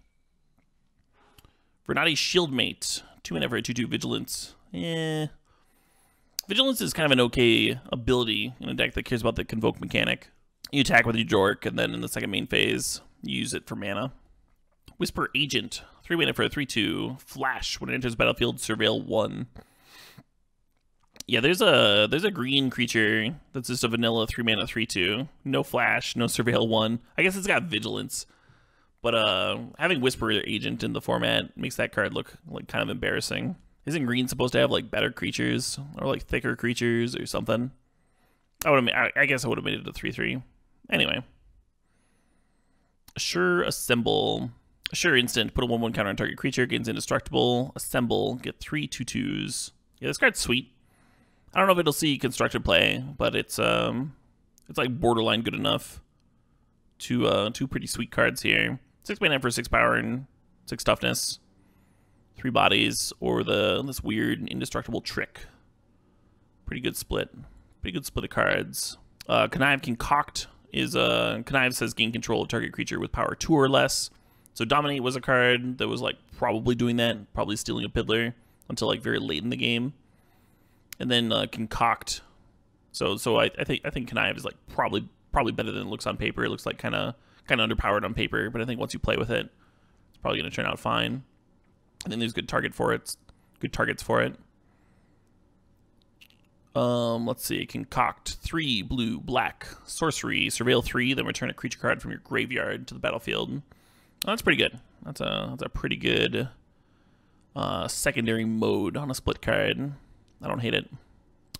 Vernati Shieldmate. 2 mana for a 2/2 Vigilance. Yeah. Vigilance is kind of an okay ability in a deck that cares about the Convoke mechanic. You attack with your Jork, and then in the second main phase, you use it for mana. Whisper Agent. 3 mana for a 3/2 Flash. When it enters battlefield, surveil 1. Yeah, there's a green creature that's just a vanilla 3 mana 3/2. No flash, no surveil 1. I guess it's got vigilance. But having Whisper Agent in the format makes that card look like kind of embarrassing. Isn't green supposed to have like better creatures or like thicker creatures or something? I guess I would have made it a 3/3. Anyway. Assure Assemble. Assure instant, put a 1/1 counter on target creature, gains indestructible. Assemble, get 3 2/2s. Yeah, this card's sweet. I don't know if it'll see constructed play, but it's like borderline good enough. Two pretty sweet cards here. 6 mana for 6 power and 6 toughness. 3 bodies, or this weird indestructible trick. Pretty good split. Pretty good split of cards. Connive Concoct is Connive says gain control of target creature with power 2 or less. So Dominate was a card that was like probably doing that, probably stealing a Piddler until like very late in the game. And then Concoct. So I think Connive is like probably better than it looks on paper. It looks like kind of underpowered on paper, but I think once you play with it, it's probably going to turn out fine. I think there's good targets for it. Let's see. Concoct 3 blue black sorcery, surveil 3, then return a creature card from your graveyard to the battlefield. Oh, that's pretty good. That's a pretty good secondary mode on a split card. I don't hate it.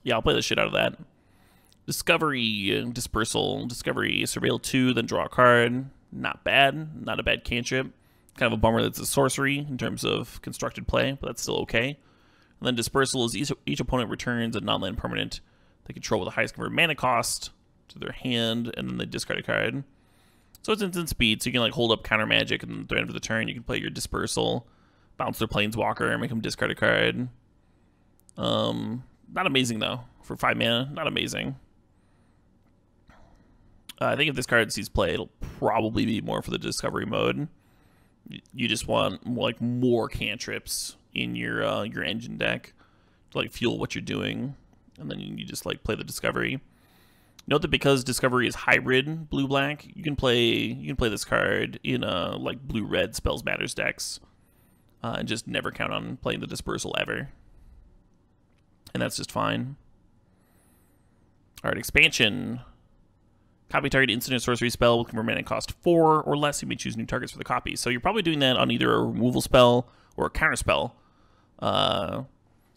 Yeah, I'll play the shit out of that. Discovery, Dispersal, Discovery, Surveil 2, then draw a card. Not bad. Not a bad cantrip. Kind of a bummer that it's a sorcery in terms of constructed play, but that's still okay. And then Dispersal is each opponent returns a non-land permanent they control with the highest converted mana cost to their hand, and then they discard a card. So it's instant speed, so you can like hold up counter magic, and at the end of the turn you can play your Dispersal, bounce their Planeswalker, and make them discard a card. Not amazing though. For 5 mana, not amazing. I think if this card sees play, it'll probably be more for the discovery mode. You just want like more cantrips in your engine deck to like fuel what you're doing, and then you just like play the discovery. Note that because discovery is hybrid blue black, you can play this card in like blue red spells matters decks, and just never count on playing the dispersal ever. And that's just fine. Alright, expansion. Copy target instant or sorcery spell with convert mana cost 4 or less. You may choose new targets for the copy. So you're probably doing that on either a removal spell or a counter spell,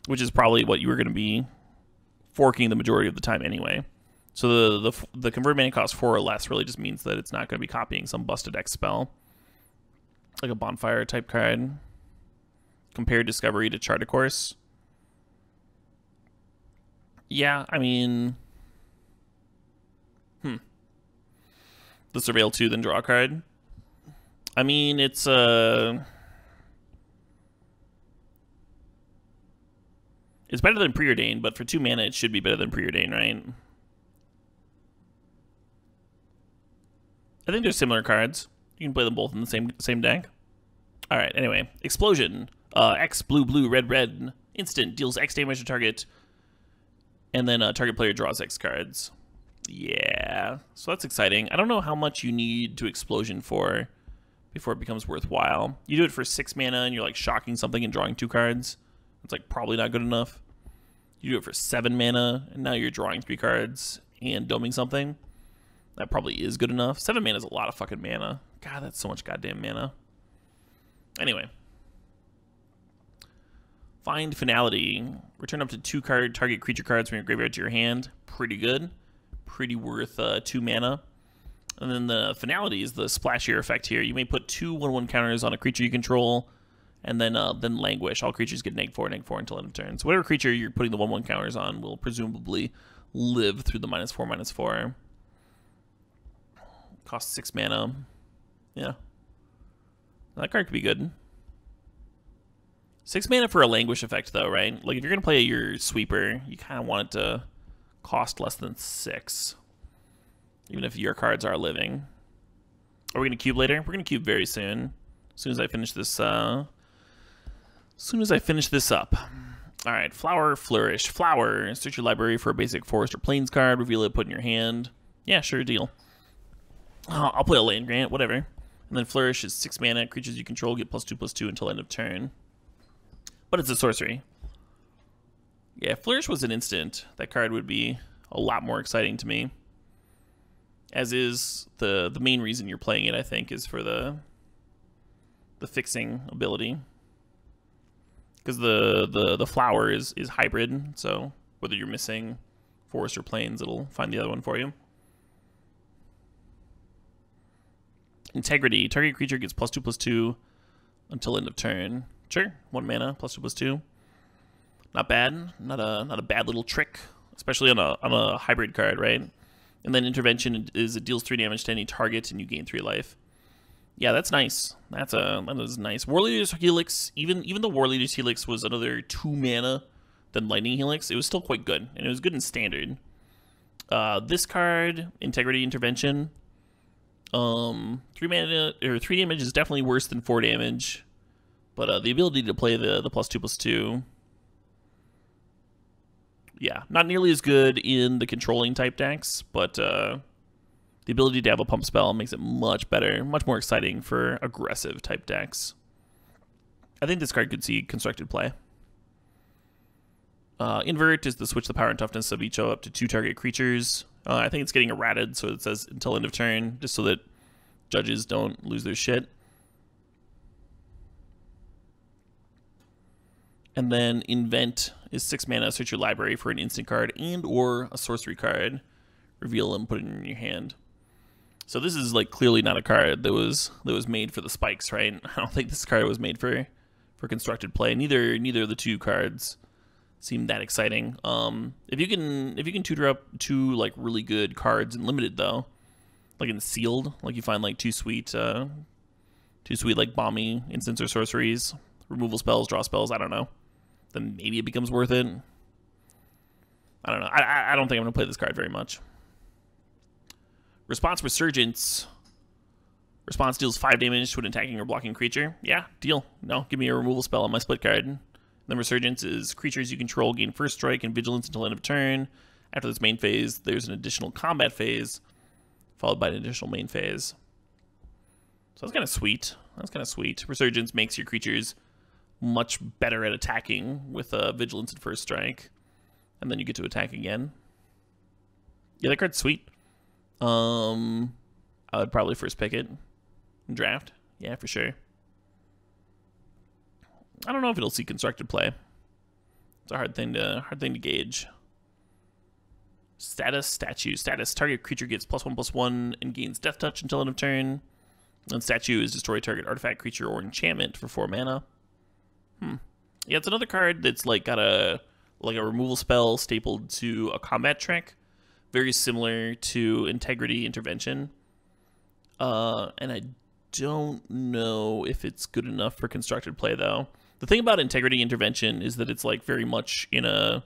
which is probably what you were going to be forking the majority of the time anyway. So the convert mana cost 4 or less really just means that it's not going to be copying some busted X spell, like a bonfire type card. Compare discovery to chart a course. Yeah, I mean, the surveil 2, then draw a card. I mean, it's better than preordained, but for 2 mana, it should be better than preordained, right? I think they're similar cards. You can play them both in the same deck. All right. Anyway, explosion. X blue blue red red instant deals X damage to target, and then target player draws X cards. Yeah, so that's exciting. I don't know how much you need to explosion for before it becomes worthwhile. You do it for 6 mana and you're like shocking something and drawing 2 cards. It's like probably not good enough. You do it for 7 mana and now you're drawing 3 cards and doming something. That probably is good enough. 7 mana is a lot of fucking mana. God, that's so much goddamn mana. Anyway, Find Finality. Return up to 2 target creature cards from your graveyard to your hand. Pretty good. Pretty worth 2 mana. And then the Finality is the splashier effect here. You may put 2 1/1 counters on a creature you control, and then Languish. All creatures get -4/-4 until end of turn. So whatever creature you're putting the 1/1 counters on will presumably live through the -4/-4. Costs 6 mana. Yeah. That card could be good. 6 mana for a Languish effect, though, right? Like, if you're going to play your sweeper, you kind of want it to cost less than 6. Even if your cards are living. Are we going to cube later? We're going to cube very soon. As soon as I finish this, up. Alright, Flower, Flourish. Flower. Search your library for a basic forest or plains card. Reveal it, put it in your hand. Yeah, sure, deal. I'll play a land grant, whatever. And then Flourish is 6 mana. Creatures you control get +2/+2 until end of turn. But it's a sorcery. Yeah, if Flourish was an instant, that card would be a lot more exciting to me. As is the main reason you're playing it, I think, is for the fixing ability. Because the flower is hybrid, so whether you're missing forest or plains, it'll find the other one for you. Integrity. Target creature gets +2/+2 until end of turn. Sure, 1 mana, +2/+2. Not bad. Not a bad little trick, especially on a hybrid card, right? And then Intervention is it deals 3 damage to any target and you gain 3 life. Yeah, that's nice. That is nice. Warleader's Helix, even the Warleader's Helix was another 2 mana than Lightning Helix. It was still quite good, and it was good in Standard. This card, Integrity Intervention, 3 mana or 3 damage is definitely worse than 4 damage, but the ability to play the +2/+2. Yeah, not nearly as good in the controlling type decks, but the ability to have a pump spell makes it much better, much more exciting for aggressive type decks. I think this card could see constructed play. Invert is to switch the power and toughness of each up to 2 target creatures. I think it's getting errated, so it says until end of turn, just so that judges don't lose their shit. And then Invent is 6 mana. Search your library for an instant card and or a sorcery card. Reveal and put it in your hand. So this is like clearly not a card that was made for the spikes, right? I don't think this card was made for constructed play. Neither of the 2 cards seem that exciting. If you can tutor up 2 like really good cards in limited though, like in sealed, like you find like 2 sweet like bomby instants or sorceries, removal spells, draw spells, I don't know, then maybe it becomes worth it. I don't know. I don't think I'm going to play this card very much. Response Resurgence. Response deals 5 damage to an attacking or blocking creature. Yeah, deal. No, give me a removal spell on my split card. Then Resurgence is creatures you control gain first strike and vigilance until end of turn. After this main phase, there's an additional combat phase, followed by an additional main phase. So that's kind of sweet. That's kind of sweet. Resurgence makes your creatures much better at attacking with vigilance and first strike, and then you get to attack again. Yeah, that card's sweet. I would probably first pick it in draft. Yeah, for sure. I don't know if it'll see constructed play. It's a hard thing to gauge. Statue. Target creature gets +1/+1 and gains Death Touch until end of turn. And statue is destroy target artifact, creature, or enchantment for 4 mana. Yeah, it's another card that's like got a removal spell stapled to a combat trick, very similar to Integrity Intervention. And I don't know if it's good enough for constructed play though. The thing about Integrity Intervention is that it's like very much in an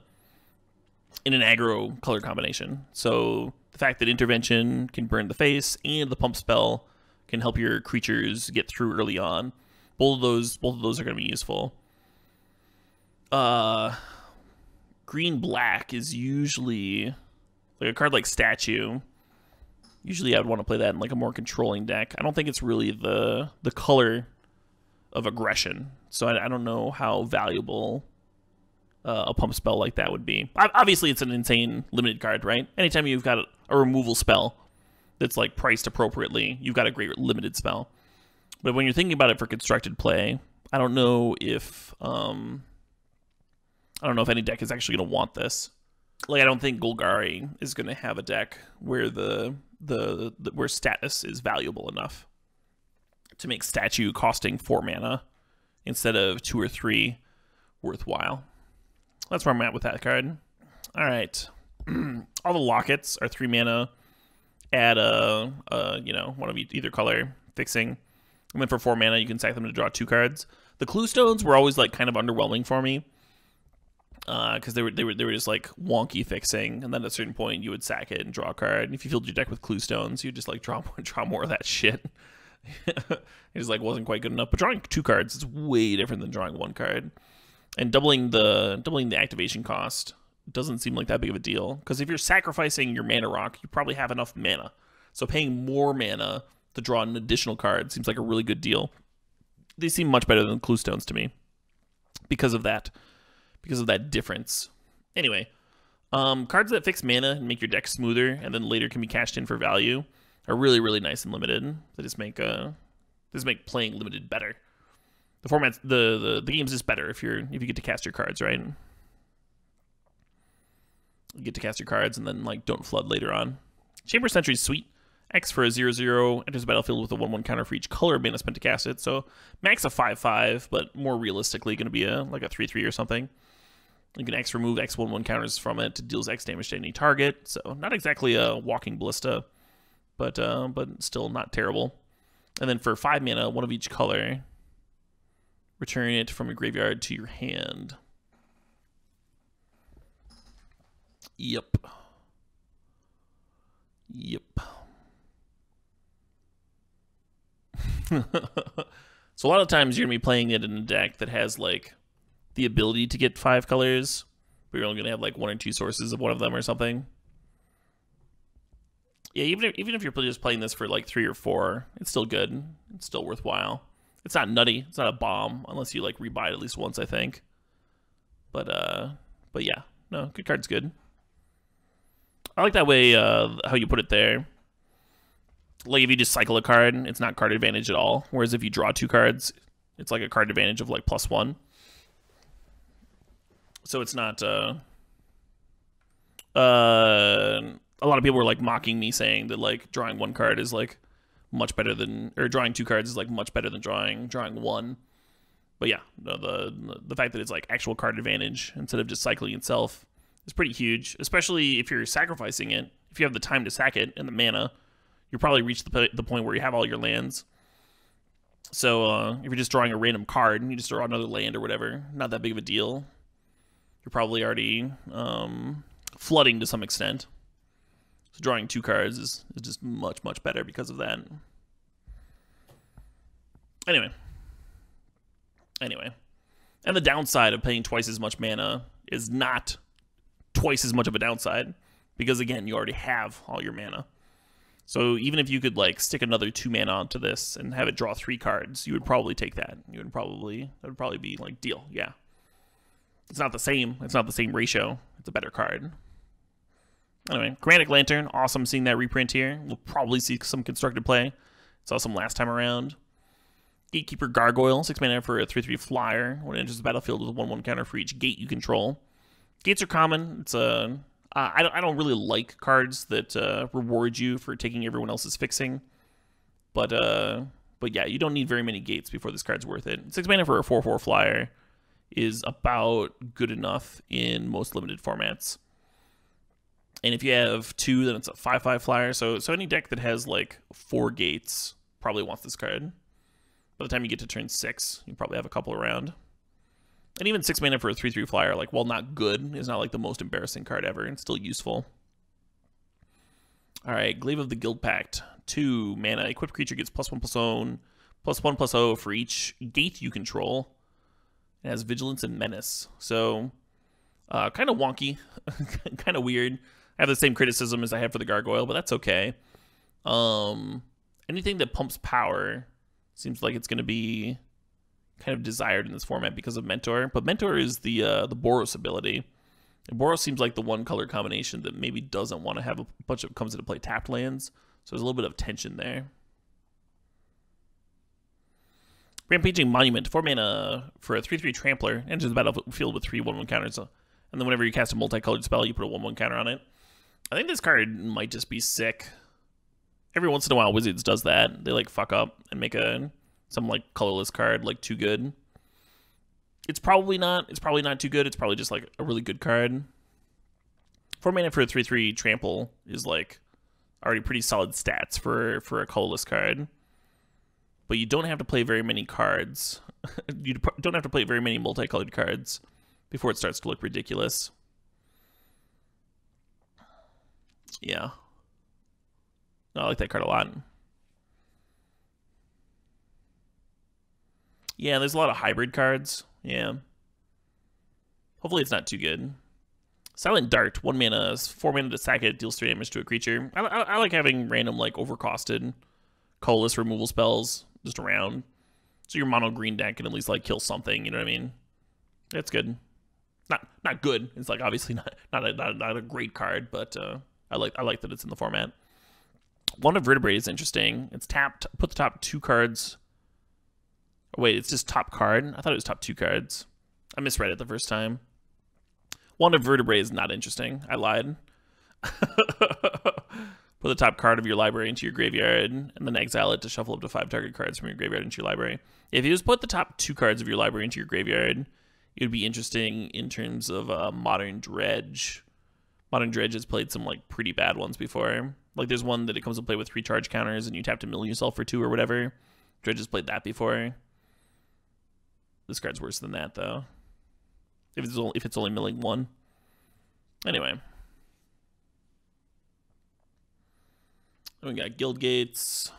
aggro color combination. So the fact that Intervention can burn the face and the pump spell can help your creatures get through early on. Both of those are going to be useful. Green-black is usually like a card like Statue. Usually I would want to play that in like a more controlling deck. I don't think it's really the color of aggression. So I don't know how valuable a pump spell like that would be. Obviously it's an insane limited card, right? Anytime you've got a removal spell that's like priced appropriately, you've got a great limited spell. But when you're thinking about it for constructed play, I don't know if I don't know if any deck is actually going to want this. Like, I don't think Golgari is going to have a deck where where status is valuable enough to make statue costing 4 mana instead of 2 or 3 worthwhile. That's where I'm at with that card. All right. All the lockets are 3 mana. Add one of either color fixing. And then for 4 mana, you can sack them to draw 2 cards. The clue stones were always like kind of underwhelming for me. Because they were just like wonky fixing, and then at a certain point you would sack it and draw a card. And if you filled your deck with clue stones, you'd just like draw more of that shit. It just like wasn't quite good enough. But drawing 2 cards is way different than drawing 1 card. And doubling the activation cost doesn't seem like that big of a deal. Because if you're sacrificing your mana rock, you probably have enough mana. So paying more mana to draw an additional card seems like a really good deal. They seem much better than clue stones to me because of that difference. Anyway, cards that fix mana and make your deck smoother and then later can be cashed in for value are really, really nice and limited. They just make playing limited better. The format's the game's just better if you get to cast your cards, right? You get to cast your cards and then like don't flood later on. Chamber Sentry is sweet. X for a 0/0 enters the battlefield with a 1/1 counter for each color of mana spent to cast it. So max a 5/5, but more realistically going to be like a 3/3 or something. You can X remove X 1/1 counters from it to deals X damage to any target. So not exactly a walking ballista, but still not terrible. And then for 5 mana, 1 of each color, return it from your graveyard to your hand. Yep. So a lot of times you're going to be playing it in a deck that has like the ability to get 5 colors, but you're only going to have like 1 or 2 sources of one of them or something. Yeah, even if you're just playing this for like 3 or 4, it's still good. It's still worthwhile. It's not nutty. It's not a bomb unless you like rebuy it at least once, I think. But yeah, no, good card's good. I like that way how you put it there. Like if you just cycle a card, it's not card advantage at all. Whereas if you draw 2 cards, it's like a card advantage of like +1. So it's not. A lot of people were like mocking me, saying that like drawing 1 card is like much better than, or drawing 2 cards is like much better than drawing 1. But yeah, no, the fact that it's like actual card advantage instead of just cycling itself is pretty huge. Especially if you're sacrificing it. If you have the time to sack it and the mana, you'll probably reach the point where you have all your lands. So if you're just drawing a random card and you just draw another land or whatever, not that big of a deal. You're probably already flooding to some extent. So drawing 2 cards is just much, much better because of that. Anyway. And the downside of paying twice as much mana is not twice as much of a downside. Because again, you already have all your mana. So even if you could like stick another 2 mana onto this and have it draw 3 cards, you would probably take that. That would probably be like deal, yeah. It's not the same ratio. It's a better card. Anyway, Granitic Lantern, awesome seeing that reprint here. We'll probably see some constructed play. Saw some last time around. Gatekeeper Gargoyle, 6 mana for a 3/3 flyer. When it enters the battlefield with a 1/1 counter for each gate you control. Gates are common. It's a I don't really like cards that reward you for taking everyone else's fixing. But yeah, you don't need very many gates before this card's worth it. 6 mana for a 4/4 flyer is about good enough in most limited formats. And if you have 2, then it's a 5/5 flyer. So any deck that has like 4 gates probably wants this card. By the time you get to turn 6, you probably have a couple around. And even 6 mana for a 3/3 flyer, like, while not good, is not like the most embarrassing card ever. It's still useful. Alright, Glaive of the Guild Pact. 2 mana. Equipped creature gets +1/+0, +1/+0 for each gate you control. It has Vigilance and Menace. So, kind of wonky. Kind of weird. I have the same criticism as I had for the Gargoyle, but that's okay. Anything that pumps power seems like it's going to be kind of desired in this format because of Mentor. But Mentor is the Boros ability. And Boros seems like the 1 color combination that maybe doesn't want to have a bunch of comes into play tapped lands. So there's a little bit of tension there. Rampaging Monument, 4 mana for a 3/3 Trampler. Enters the battlefield with 3 1/1 counters. And then whenever you cast a multicolored spell, you put a 1/1 counter on it. I think this card might just be sick. Every once in a while, Wizards does that. They like fuck up and make some like colorless card like too good. It's probably not. It's probably not too good. It's probably just like a really good card. 4 mana for a 3/3 Trample is like already pretty solid stats for a colorless card. But you don't have to play very many cards. You don't have to play very many multicolored cards before it starts to look ridiculous. Yeah. No, I like that card a lot. Yeah, there's a lot of hybrid cards. Yeah. Hopefully it's not too good. Silent Dart, 1 mana, 4 mana to sack it, deals 3 damage to a creature. I like having random, like, overcosted, colorless removal spells just around. So your mono green deck can at least, like, kill something, you know what I mean? It's good. Not good. It's, like, obviously not a great card, but I like that it's in the format. Wand of Vertebrae is interesting. It's tapped. Put the top 2 cards. Oh, wait, it's just top card? I thought it was top 2 cards. I misread it the first time. Wand of Vertebrae is not interesting. I lied. Put the top card of your library into your graveyard, and then exile it to shuffle up to 5 target cards from your graveyard into your library. If you just put the top 2 cards of your library into your graveyard, it would be interesting in terms of Modern Dredge. Modern Dredge has played some like pretty bad ones before. Like there's one that it comes to play with 3 charge counters, and you have to mill yourself for 2 or whatever. Dredge has played that before. This card's worse than that though. If it's only milling 1. Anyway. Then we got Guild Gates.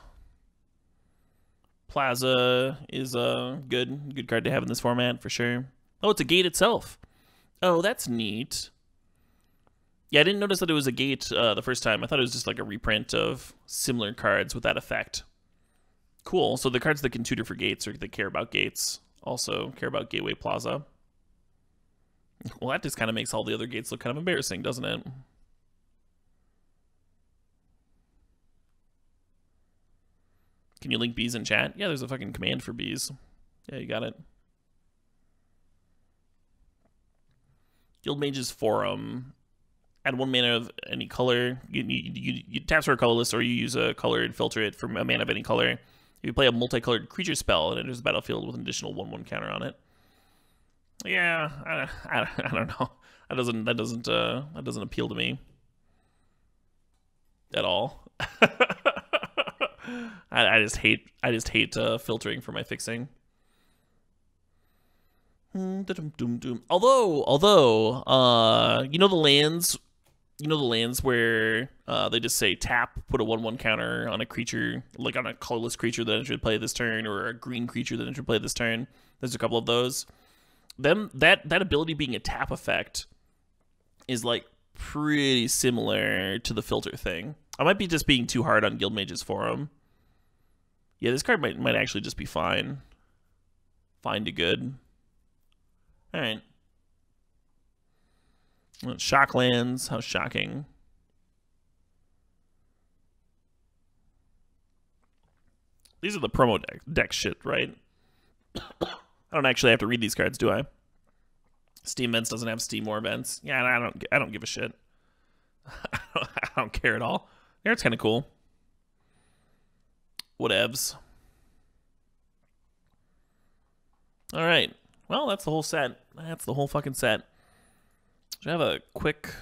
Plaza is a good card to have in this format for sure. Oh, it's a gate itself. Oh, that's neat. Yeah, I didn't notice that it was a gate the first time. I thought it was just like a reprint of similar cards with that effect. Cool. So the cards that can tutor for gates or that care about gates also care about Gateway Plaza. Well, that just kind of makes all the other gates look kind of embarrassing, doesn't it? Can you link bees in chat? Yeah, there's a fucking command for bees. Yeah, you got it. Guildmage's Forum. Add 1 mana of any color. You tap for a colorless, or you use a color and filter it from a mana of any color. If you play a multicolored creature spell, it enters the battlefield with an additional 1/1 counter on it. Yeah, I don't know. That doesn't appeal to me at all. I just hate filtering for my fixing. Although you know the lands where they just say tap, put a 1/1 counter on a creature, like on a colorless creature that entered play this turn, or a green creature that entered play this turn. There's a couple of those. That ability being a tap effect is like pretty similar to the filter thing. I might be just being too hard on Guildmage's Forum. Yeah, this card might actually just be fine. Fine to good. Alright. Shocklands, how shocking. These are the promo deck shit, right? I don't actually have to read these cards, do I? Steam Events doesn't have Steam War events. Yeah, I don't give a shit. I don't care at all. Yeah, it's kind of cool. Whatevs. All right. Well, that's the whole set. That's the whole fucking set. Should I have a quick...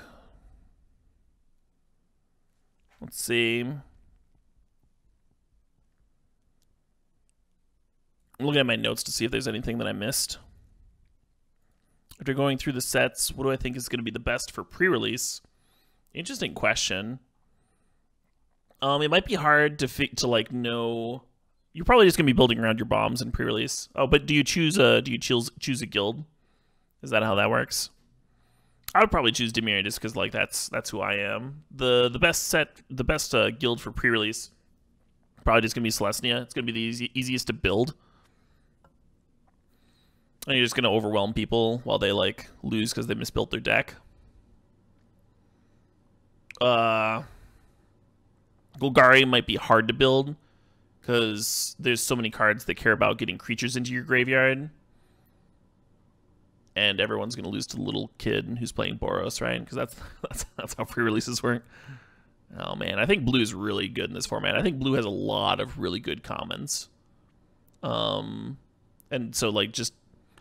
Let's see. I'm looking at my notes to see if there's anything that I missed. After going through the sets, what do I think is going to be the best for pre-release? Interesting question. It might be hard to like know. You're probably just gonna be building around your bombs in pre-release. Oh, but do you choose a choose a guild? Is that how that works? I would probably choose Dimir just because like that's who I am. The best guild for pre-release probably just gonna be Celestia. It's gonna be the easiest to build. And you're just gonna overwhelm people while they like lose because they misbuilt their deck. Golgari might be hard to build because there's so many cards that care about getting creatures into your graveyard. And everyone's going to lose to the little kid who's playing Boros, right? Because that's how pre-releases work. Oh, man. I think blue is really good in this format. I think blue has a lot of really good commons. And so, like, just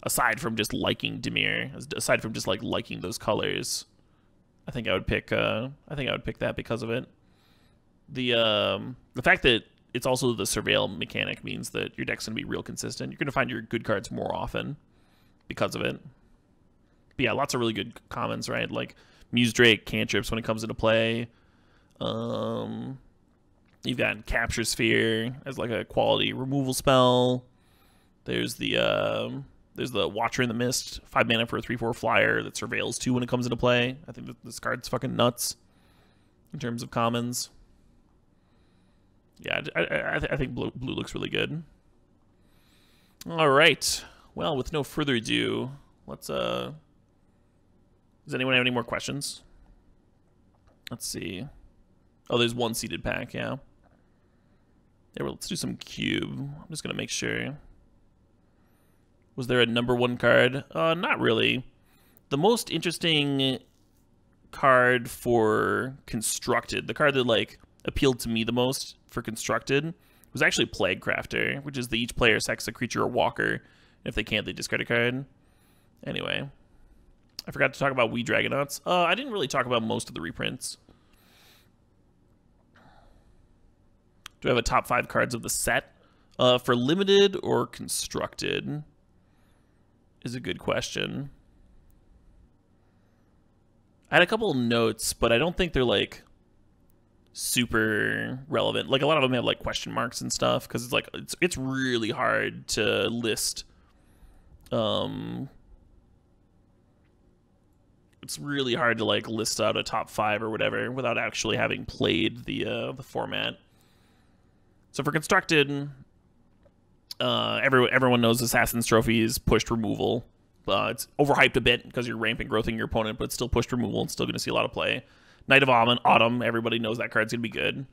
aside from just liking Dimir, aside from just, like, liking those colors, I think I would pick that because of it. The fact that it's also the surveil mechanic means that your deck's going to be real consistent. You're going to find your good cards more often because of it. But yeah, lots of really good commons, right? Like Muse Drake, cantrips when it comes into play. You've got Capture Sphere as like a quality removal spell. There's the Watcher in the Mist, 5 mana for a 3/4 flyer that surveils 2 when it comes into play. I think that this card's fucking nuts in terms of commons. Yeah, I think blue looks really good. All right. Well, with no further ado, let's does anyone have any more questions? Let's see. Oh, there's one seeded pack, yeah. Yeah, well, let's do some cube. I'm just going to make sure. Was there a #1 card? Not really. The most interesting card for Constructed, the card that, like, appealed to me the most for Constructed, was actually Plague Crafter, which is the each player sacks a creature or walker. And if they can't, they discard a card. Anyway. I forgot to talk about We Dragonauts. I didn't really talk about most of the reprints. Do I have a top 5 cards of the set? For limited or constructed is a good question. I had a couple of notes, but I don't think they're like super relevant. Like a lot of them have like question marks and stuff because it's like it's really hard to list. It's really hard to like list out a top 5 or whatever without actually having played the format. So for constructed, everyone knows Saxons Trophy is pushed removal. It's overhyped a bit because you're ramping growthing your opponent, but it's still pushed removal and still going to see a lot of play. Knight of Autumn, everybody knows that card's going to be good.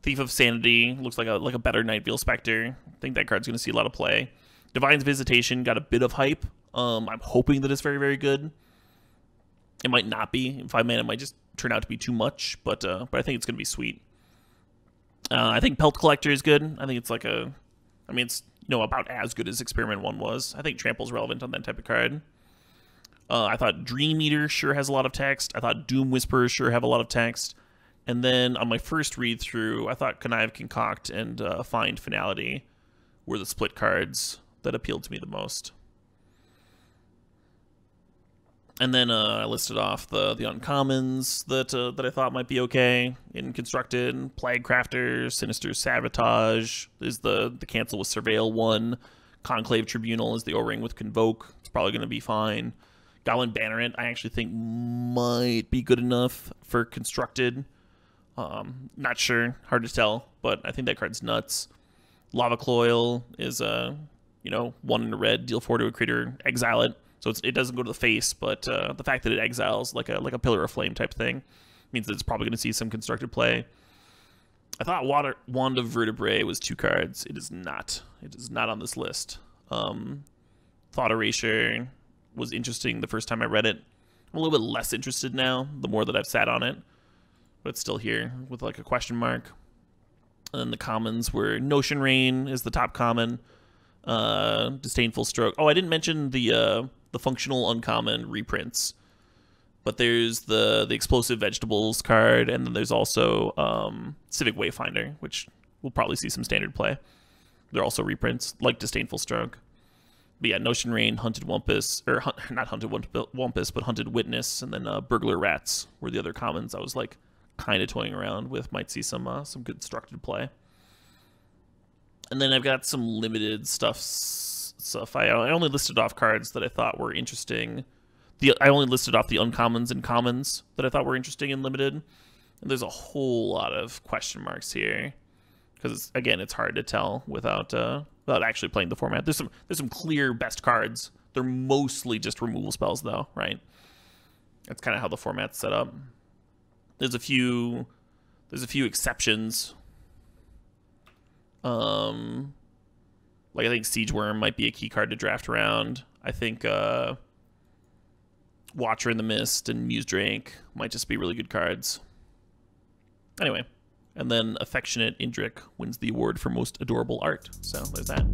Thief of Sanity looks like a better Nightveil Spectre. I think that card's going to see a lot of play. Divine's Visitation got a bit of hype. I'm hoping that it's very, very good. It might not be. 5 mana might just turn out to be too much, but I think it's going to be sweet. I think Pelt Collector is good. I think it's like it's about as good as Experiment 1 was. I think Trample's relevant on that type of card. I thought Dream Eater sure has a lot of text. I thought Doom Whisperers sure have a lot of text. And then on my first read through, I thought Connive, Concoct, and Find Finality were the split cards that appealed to me the most. And then I listed off the uncommons that I thought might be okay in Constructed. Plague Crafter, Sinister Sabotage is the cancel with Surveil 1. Conclave Tribunal is the O-Ring with Convoke. It's probably going to be fine. Goblin Banneret I actually think might be good enough for Constructed. Not sure, hard to tell, but I think that card's nuts. Lava Coil is 1 in a red, deal 4 to a creature, exile it. So it doesn't go to the face, but the fact that it exiles like a Pillar of Flame type thing means that it's probably going to see some constructed play. I thought Wand of Vertebrae was 2 cards. It is not. It is not on this list. Thought Erasure was interesting the first time I read it. I'm a little bit less interested now, the more that I've sat on it. But it's still here with like a question mark. And then the commons were Notion Rain is the top common. Disdainful Stroke. Oh, I didn't mention the functional uncommon reprints. But there's the Explosive Vegetables card, and then there's also Civic Wayfinder, which will probably see some standard play. They're also reprints, like Disdainful Stroke. But yeah, Notion Rain, Hunted Wumpus, or not Hunted Wumpus, but Hunted Witness, and then Burglar Rats were the other commons I was like kind of toying around with. Might see some good constructed play. And then I've got some limited stuff. I only listed off cards that I thought were interesting. I only listed off the uncommons and commons that I thought were interesting and limited. And there's a whole lot of question marks here because again, it's hard to tell without actually playing the format. There's some clear best cards. They're mostly just removal spells, though, right? That's kind of how the format's set up. There's a few exceptions. Like, I think Siege Worm might be a key card to draft around. I think Watcher in the Mist and Muse Drake might just be really good cards. Anyway, and then Affectionate Indrik wins the award for most adorable art. So there's that.